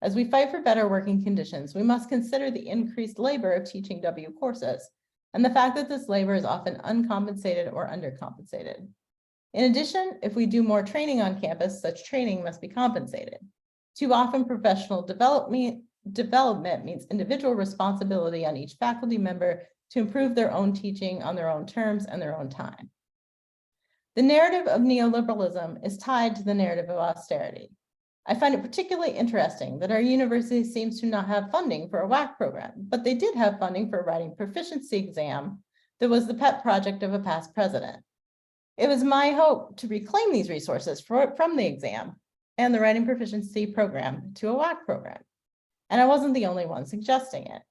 As we fight for better working conditions, we must consider the increased labor of teaching W courses and the fact that this labor is often uncompensated or undercompensated. In addition, if we do more training on campus, such training must be compensated. Too often, professional development means individual responsibility on each faculty member to improve their own teaching on their own terms and their own time. The narrative of neoliberalism is tied to the narrative of austerity. I find it particularly interesting that our university seems to not have funding for a WAC program, but they did have funding for a writing proficiency exam that was the pet project of a past president. It was my hope to reclaim these resources from the exam and the writing proficiency program to a WAC program. And I wasn't the only one suggesting it.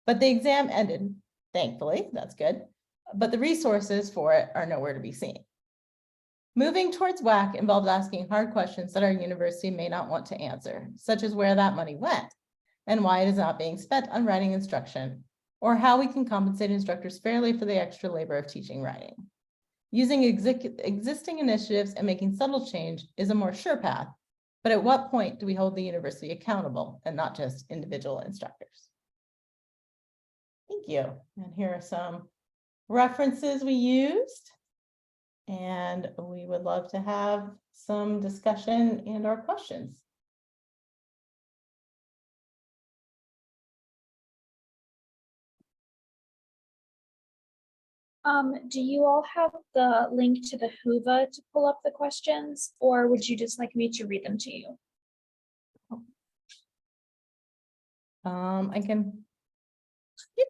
But the exam ended, thankfully, that's good, but the resources for it are nowhere to be seen. Moving towards WAC involves asking hard questions that our university may not want to answer, such as where that money went and why it is not being spent on writing instruction, or how we can compensate instructors fairly for the extra labor of teaching writing. Using existing initiatives and making subtle change is a more sure path, But at what point do we hold the university accountable and not just individual instructors? Thank you. And here are some references we used. And we would love to have some discussion and or questions. Do you all have the link to the Whova to pull up the questions, or would you just like me to read them to you? You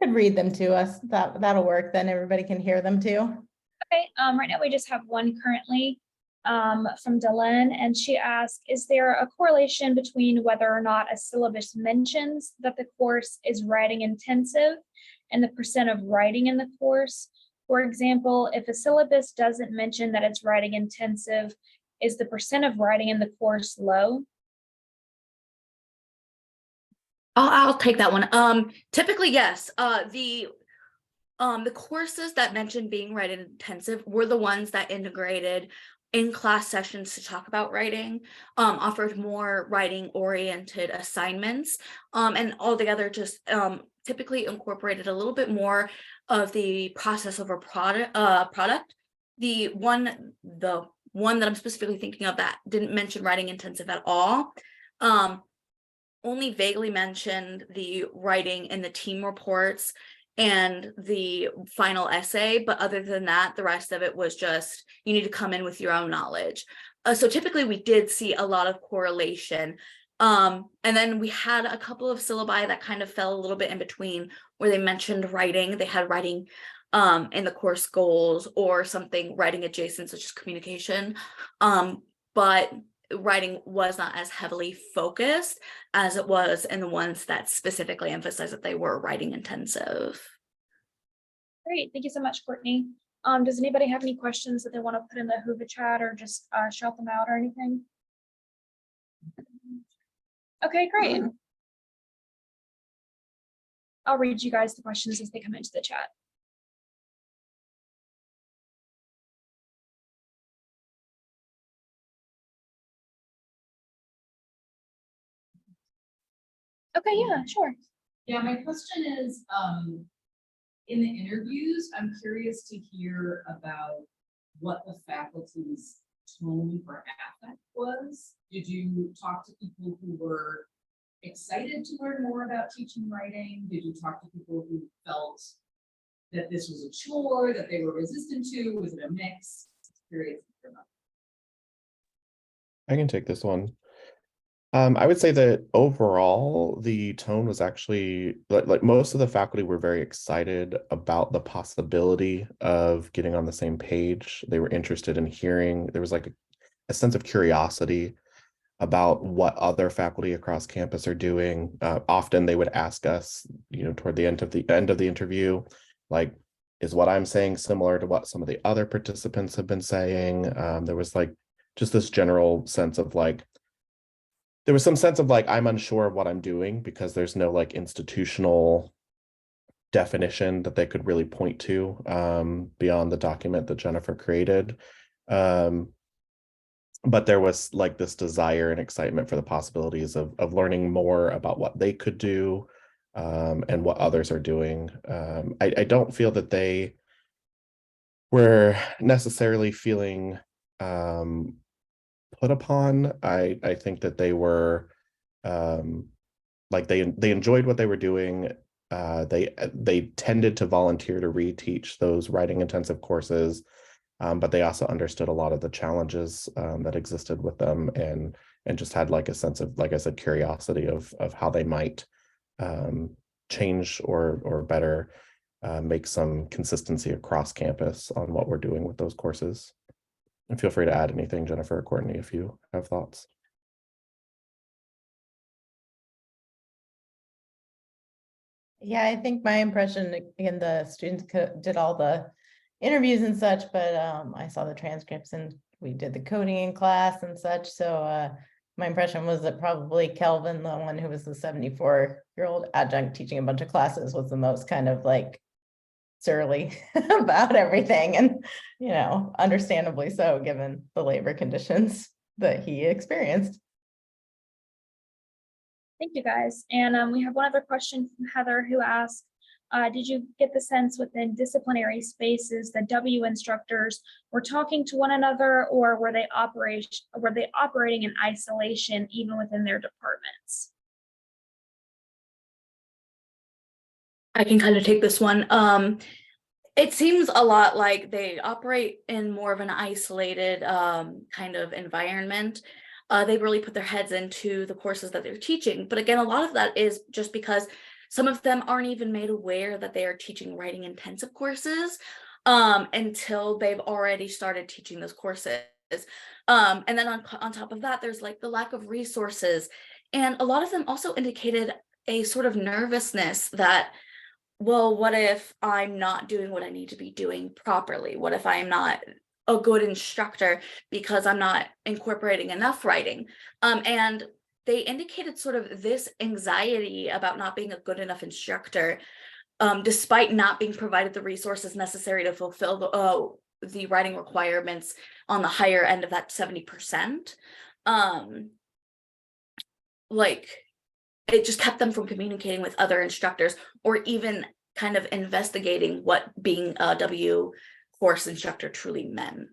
could read them to us. That'll work. Then everybody can hear them too. Okay, right now we just have one currently from Dylan, and she asked, is there a correlation between whether or not a syllabus mentions that the course is writing intensive and the percent of writing in the course? For example, if a syllabus doesn't mention that it's writing intensive, is the percent of writing in the course low? I'll take that one. Typically, yes. The courses that mentioned being writing intensive were the ones that integrated in-class sessions to talk about writing, offered more writing-oriented assignments, and altogether just typically incorporated a little bit more of the process over product. The one that I'm specifically thinking of that didn't mention writing intensive at all, only vaguely mentioned the writing in the team reports and the final essay, but other than that, the rest of it was just, you need to come in with your own knowledge. So typically we did see a lot of correlation. And then we had a couple of syllabi that kind of fell a little bit in between, where they mentioned writing. They had writing in the course goals or something writing adjacent, such as communication. But writing was not as heavily focused as it was in the ones that specifically emphasized that they were writing intensive. Great, thank you so much, Courtney. Does anybody have any questions that they want to put in the Whova chat or just shout them out or anything? Okay, great. I'll read you guys the questions as they come into the chat. Okay, yeah, sure. Yeah, my question is, in the interviews, I'm curious to hear about what the faculty's tone or affect was. Did you talk to people who were excited to learn more about teaching writing? Did you talk to people who felt that this was a chore, that they were resistant to? Was it a mix? Curious. I can take this one. I would say that overall, the tone was actually like most of the faculty were very excited about the possibility of getting on the same page. They were interested in hearing. There was like a sense of curiosity about what other faculty across campus are doing. Often they would ask us, toward the end of the interview, like, is what I'm saying similar to what some of the other participants have been saying? There was like just this general sense of like, there was some sense of like, I'm unsure of what I'm doing because there's no like institutional definition that they could really point to beyond the document that Jennifer created. But there was like this desire and excitement for the possibilities of learning more about what they could do and what others are doing. I don't feel that they were necessarily feeling put upon. I think that they were like they enjoyed what they were doing. They tended to volunteer to reteach those writing intensive courses, but they also understood a lot of the challenges that existed with them and just had like a sense of, like I said, curiosity of how they might change or better make some consistency across campus on what we're doing with those courses. And feel free to add anything, Jennifer or Courtney, if you have thoughts. Yeah, I think my impression, again, the students did all the interviews and such, but I saw the transcripts and we did the coding in class and such. So my impression was that probably Kelvin, the one who was the 74-year-old adjunct teaching a bunch of classes, was the most kind of like surly about everything, and understandably so, given the labor conditions that he experienced. Thank you, guys. And we have one other question from Heather, who asked, did you get the sense within disciplinary spaces that W instructors were talking to one another, or were they operating in isolation even within their departments? I can kind of take this one. It seems a lot like they operate in more of an isolated kind of environment. They really put their heads into the courses that they're teaching. But again, a lot of that is just because some of them aren't even made aware that they are teaching writing intensive courses until they've already started teaching those courses. And then on top of that, there's like the lack of resources. And a lot of them also indicated a sort of nervousness that, well, what if I'm not doing what I need to be doing properly? What if I'm not a good instructor because I'm not incorporating enough writing? And they indicated sort of this anxiety about not being a good enough instructor, despite not being provided the resources necessary to fulfill the writing requirements on the higher end of that 70%. Like, it just kept them from communicating with other instructors or even kind of investigating what being a W course instructor truly meant.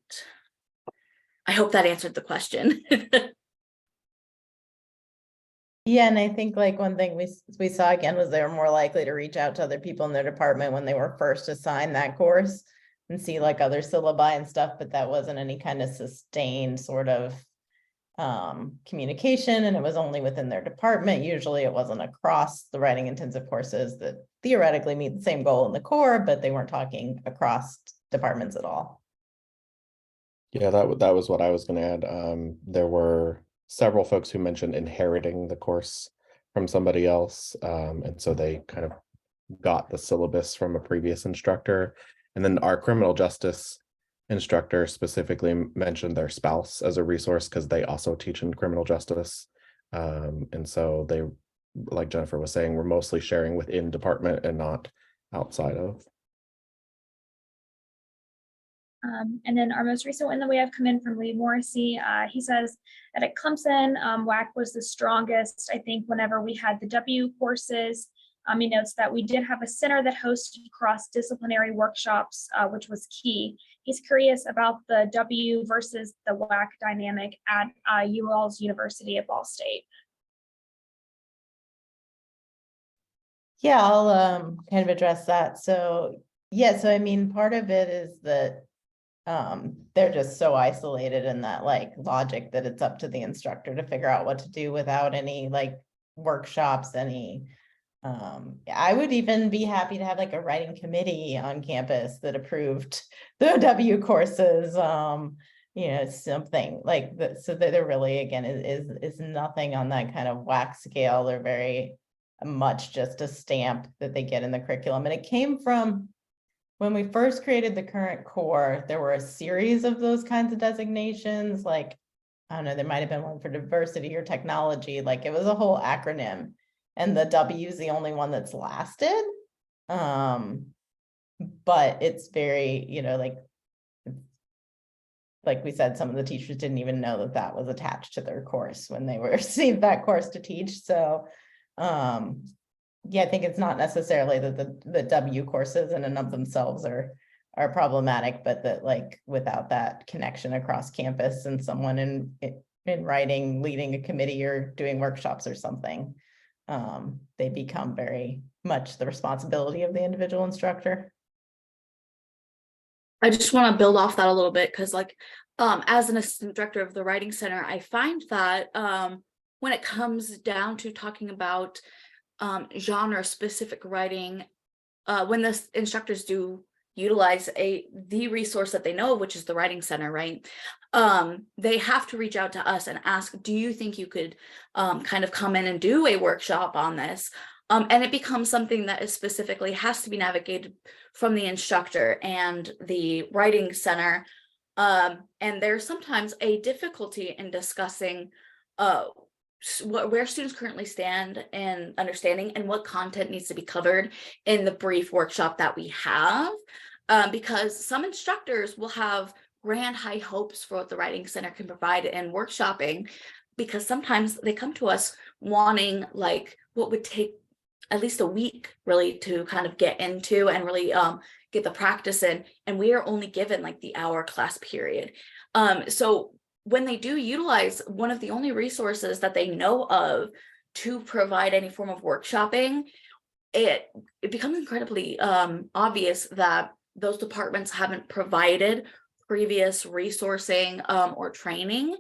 I hope that answered the question. Yeah, and I think like one thing we saw again was they were more likely to reach out to other people in their department when they were first assigned that course and see like other syllabi and stuff, but that wasn't any kind of sustained sort of communication, and it was only within their department. Usually it wasn't across the writing intensive courses that theoretically meet the same goal in the core, but they weren't talking across departments at all. Yeah, that was what I was going to add. There were several folks who mentioned inheriting the course from somebody else, and so they kind of got the syllabus from a previous instructor. And then our criminal justice instructor specifically mentioned their spouse as a resource because they also teach in criminal justice. And so they, like Jennifer was saying, were mostly sharing within department and not outside of. And then our most recent one that we have come in from Lee Morrissey, he says that at Clemson, WAC was the strongest, I think, whenever we had the W courses. He notes that we did have a center that hosted cross-disciplinary workshops, which was key. He's curious about the W versus the WAC dynamic at UL's University of Ball State. Yeah, I'll kind of address that. So yeah, so I mean, part of it is that they're just so isolated in that like logic that it's up to the instructor to figure out what to do without any like workshops, any I would even be happy to have like a writing committee on campus that approved the W courses, you know, something like that, so that there really again is nothing on that kind of WAC scale. They're very much just a stamp that they get in the curriculum, and it came from when we first created the current core. There were a series of those kinds of designations, like I don't know, there might have been one for diversity or technology, like it was a whole acronym. And the W is the only one that's lasted. But it's very, you know, like we said, some of the teachers didn't even know that that was attached to their course when they received that course to teach. So, yeah, I think it's not necessarily that the W courses in and of themselves are problematic, but that like without that connection across campus and someone in writing, leading a committee or doing workshops or something, they become very much the responsibility of the individual instructor. I just want to build off that a little bit because like as an assistant director of the writing center, I find that when it comes down to talking about genre specific writing, when the instructors do utilize the resource that they know, which is the writing center, right? They have to reach out to us and ask, do you think you could kind of come in and do a workshop on this? And it becomes something that is specifically has to be navigated from the instructor and the writing center. And there's sometimes a difficulty in discussing where students currently stand in understanding and what content needs to be covered in the brief workshop that we have, because some instructors will have grand high hopes for what the writing center can provide in workshopping, because sometimes they come to us wanting like what would take at least a week really to kind of get into and really get the practice in. And we are only given like the hour class period. So when they do utilize one of the only resources that they know of to provide any form of workshopping, it becomes incredibly obvious that those departments haven't provided previous resourcing or training,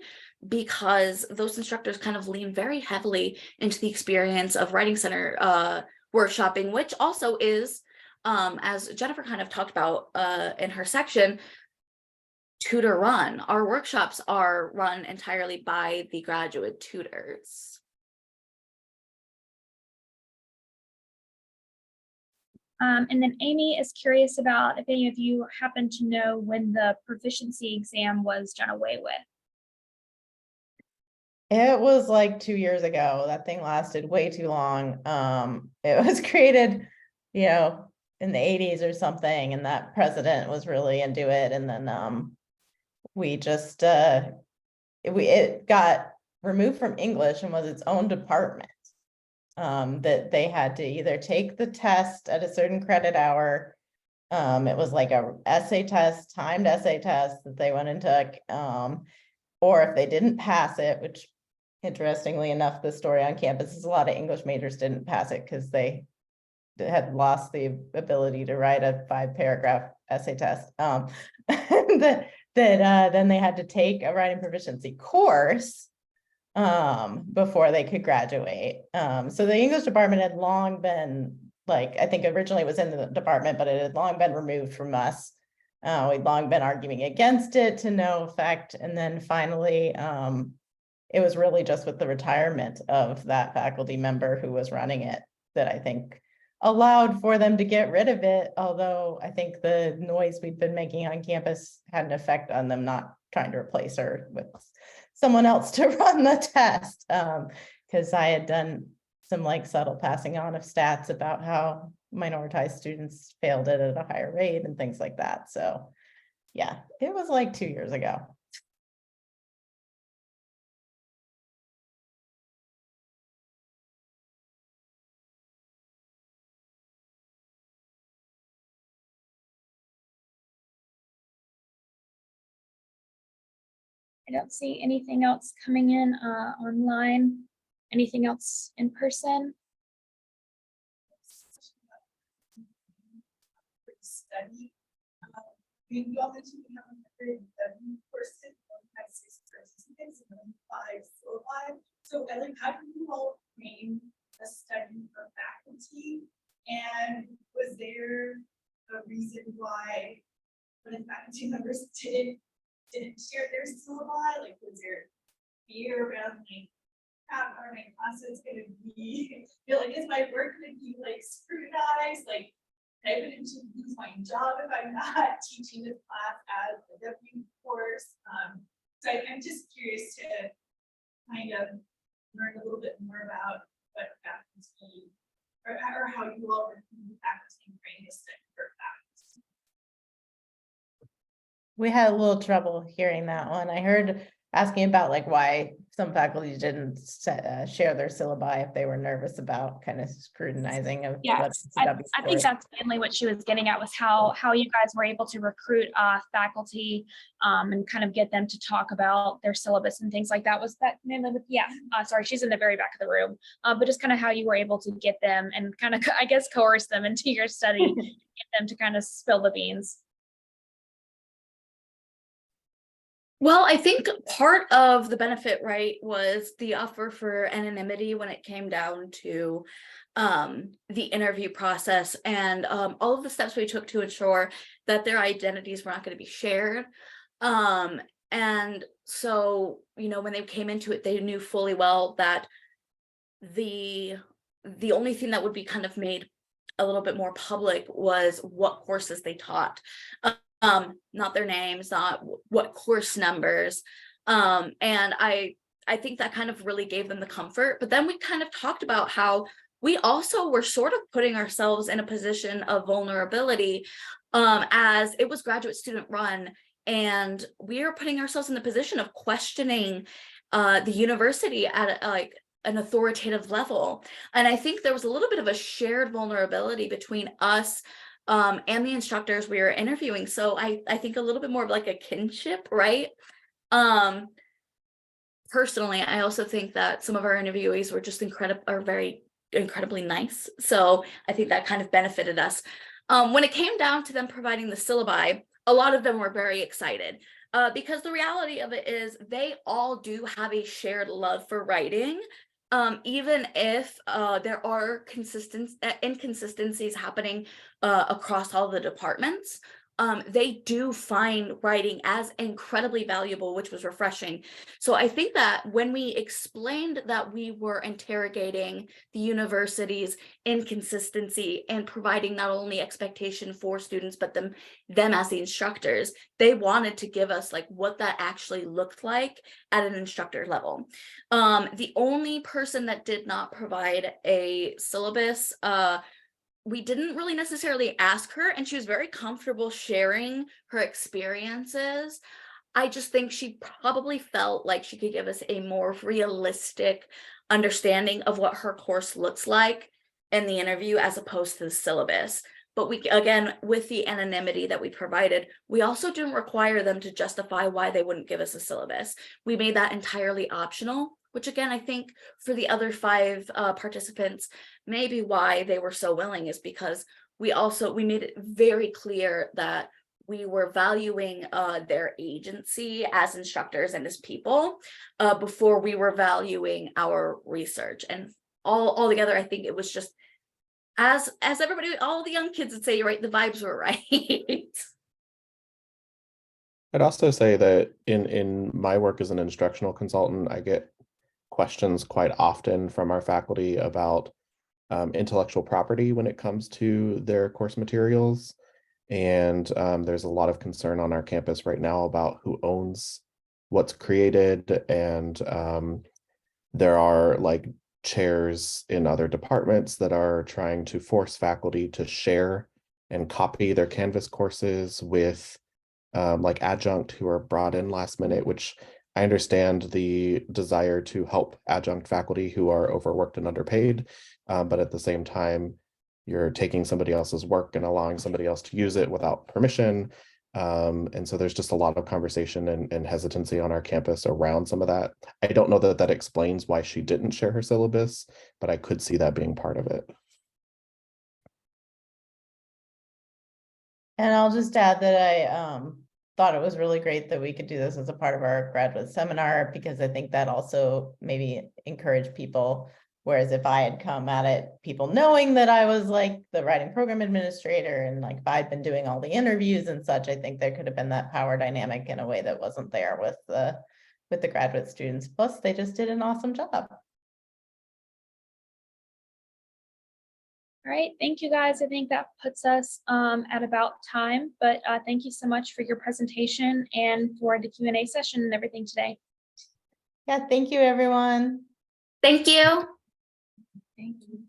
because those instructors kind of lean very heavily into the experience of writing center workshopping, which also is, as Jennifer kind of talked about in her section, tutor run. Our workshops are run entirely by the graduate tutors. And then Amy is curious about if any of you happen to know when the proficiency exam was done away with. It was like 2 years ago. That thing lasted way too long. It was created, in the 80s or something, and that president was really into it. And then we just it got removed from English and was its own department. That they had to either take the test at a certain credit hour. It was like a essay test, timed essay test that they went and took. Or if they didn't pass it, which interestingly enough, the story on campus is a lot of English majors didn't pass it because they had lost the ability to write a 5-paragraph essay test. Then they had to take a writing proficiency course before they could graduate. So the English department had long been, like, I think originally it was in the department, but it had long been removed from us. We'd long been arguing against it to no effect. And then finally, it was really just with the retirement of that faculty member who was running it that I think allowed for them to get rid of it. Although I think the noise we've been making on campus had an effect on them not trying to replace her with someone else to run the test. Because I had done some like subtle passing on of stats about how minoritized students failed it at a higher rate and things like that. So yeah, it was like 2 years ago. I don't see anything else coming in online. Anything else in person? Study. We all mentioned we have 107 courses, 6 participants, and 5 syllabi. So, like, how do you all frame a study for faculty? And was there a reason why the faculty members didn't share their syllabi? Like, was there fear around like, how are my classes going to be? Feel like, is my work going to be like scrutinized? Like, I wouldn't lose my job if I'm not teaching this class as a W course. So I'm just curious to kind of learn a little bit more about what faculty or how you all are faculty training this for faculty. We had a little trouble hearing that one. I heard asking about like why some faculty didn't share their syllabi if they were nervous about kind of scrutinizing of Yes, I think that's mainly what she was getting at, was how you guys were able to recruit faculty and kind of get them to talk about their syllabus and things like that. Was that mainly with, yeah, sorry, she's in the very back of the room, but just kind of how you were able to get them and kind of, I guess, coerce them into your study, get them to kind of spill the beans. Well, I think part of the benefit, right, was the offer for anonymity when it came down to the interview process and all of the steps we took to ensure that their identities were not going to be shared. And so, when they came into it, they knew fully well that the only thing that would be kind of made a little bit more public was what courses they taught. Not their names, not what course numbers. And I think that kind of really gave them the comfort. But then we kind of talked about how we also were sort of putting ourselves in a position of vulnerability as it was graduate student run. And we are putting ourselves in the position of questioning the university at an authoritative level. And I think there was a little bit of a shared vulnerability between us and the instructors we were interviewing. So I think a little bit more of like a kinship, right? Personally, I also think that some of our interviewees were just incredibly nice. So I think that kind of benefited us. When it came down to them providing the syllabi, a lot of them were very excited because the reality of it is they all do have a shared love for writing. Even if there are inconsistencies happening across all the departments, they do find writing as incredibly valuable, which was refreshing. So I think that when we explained that we were interrogating the university's inconsistency and providing not only expectation for students, but them as the instructors, they wanted to give us like what that actually looked like at an instructor level. The only person that did not provide a syllabus, we didn't really necessarily ask her, and she was very comfortable sharing her experiences. I just think she probably felt like she could give us a more realistic understanding of what her course looks like in the interview as opposed to the syllabus. But we, again, with the anonymity that we provided, we also didn't require them to justify why they wouldn't give us a syllabus. We made that entirely optional, which again, I think for the other 5 participants, maybe why they were so willing is because we made it very clear that we were valuing their agency as instructors and as people before we were valuing our research. And all together, I think it was just, as everybody, all the young kids would say, right, the vibes were right. I'd also say that in my work as an instructional consultant, I get questions quite often from our faculty about intellectual property when it comes to their course materials. And there's a lot of concern on our campus right now about who owns what's created. And there are like chairs in other departments that are trying to force faculty to share and copy their Canvas courses with like adjunct who are brought in last minute, which I understand the desire to help adjunct faculty who are overworked and underpaid, but at the same time, you're taking somebody else's work and allowing somebody else to use it without permission. And so there's just a lot of conversation and hesitancy on our campus around some of that. I don't know that that explains why she didn't share her syllabus, but I could see that being part of it. And I'll just add that I thought it was really great that we could do this as a part of our graduate seminar, because I think that also maybe encouraged people. Whereas if I had come at it, people knowing that I was like the writing program administrator and like if I'd been doing all the interviews and such, I think there could have been that power dynamic in a way that wasn't there with the graduate students. Plus, they just did an awesome job. All right, thank you guys. I think that puts us at about time, but thank you so much for your presentation and for the Q&A session and everything today. Yeah, thank you, everyone. Thank you. Thank you.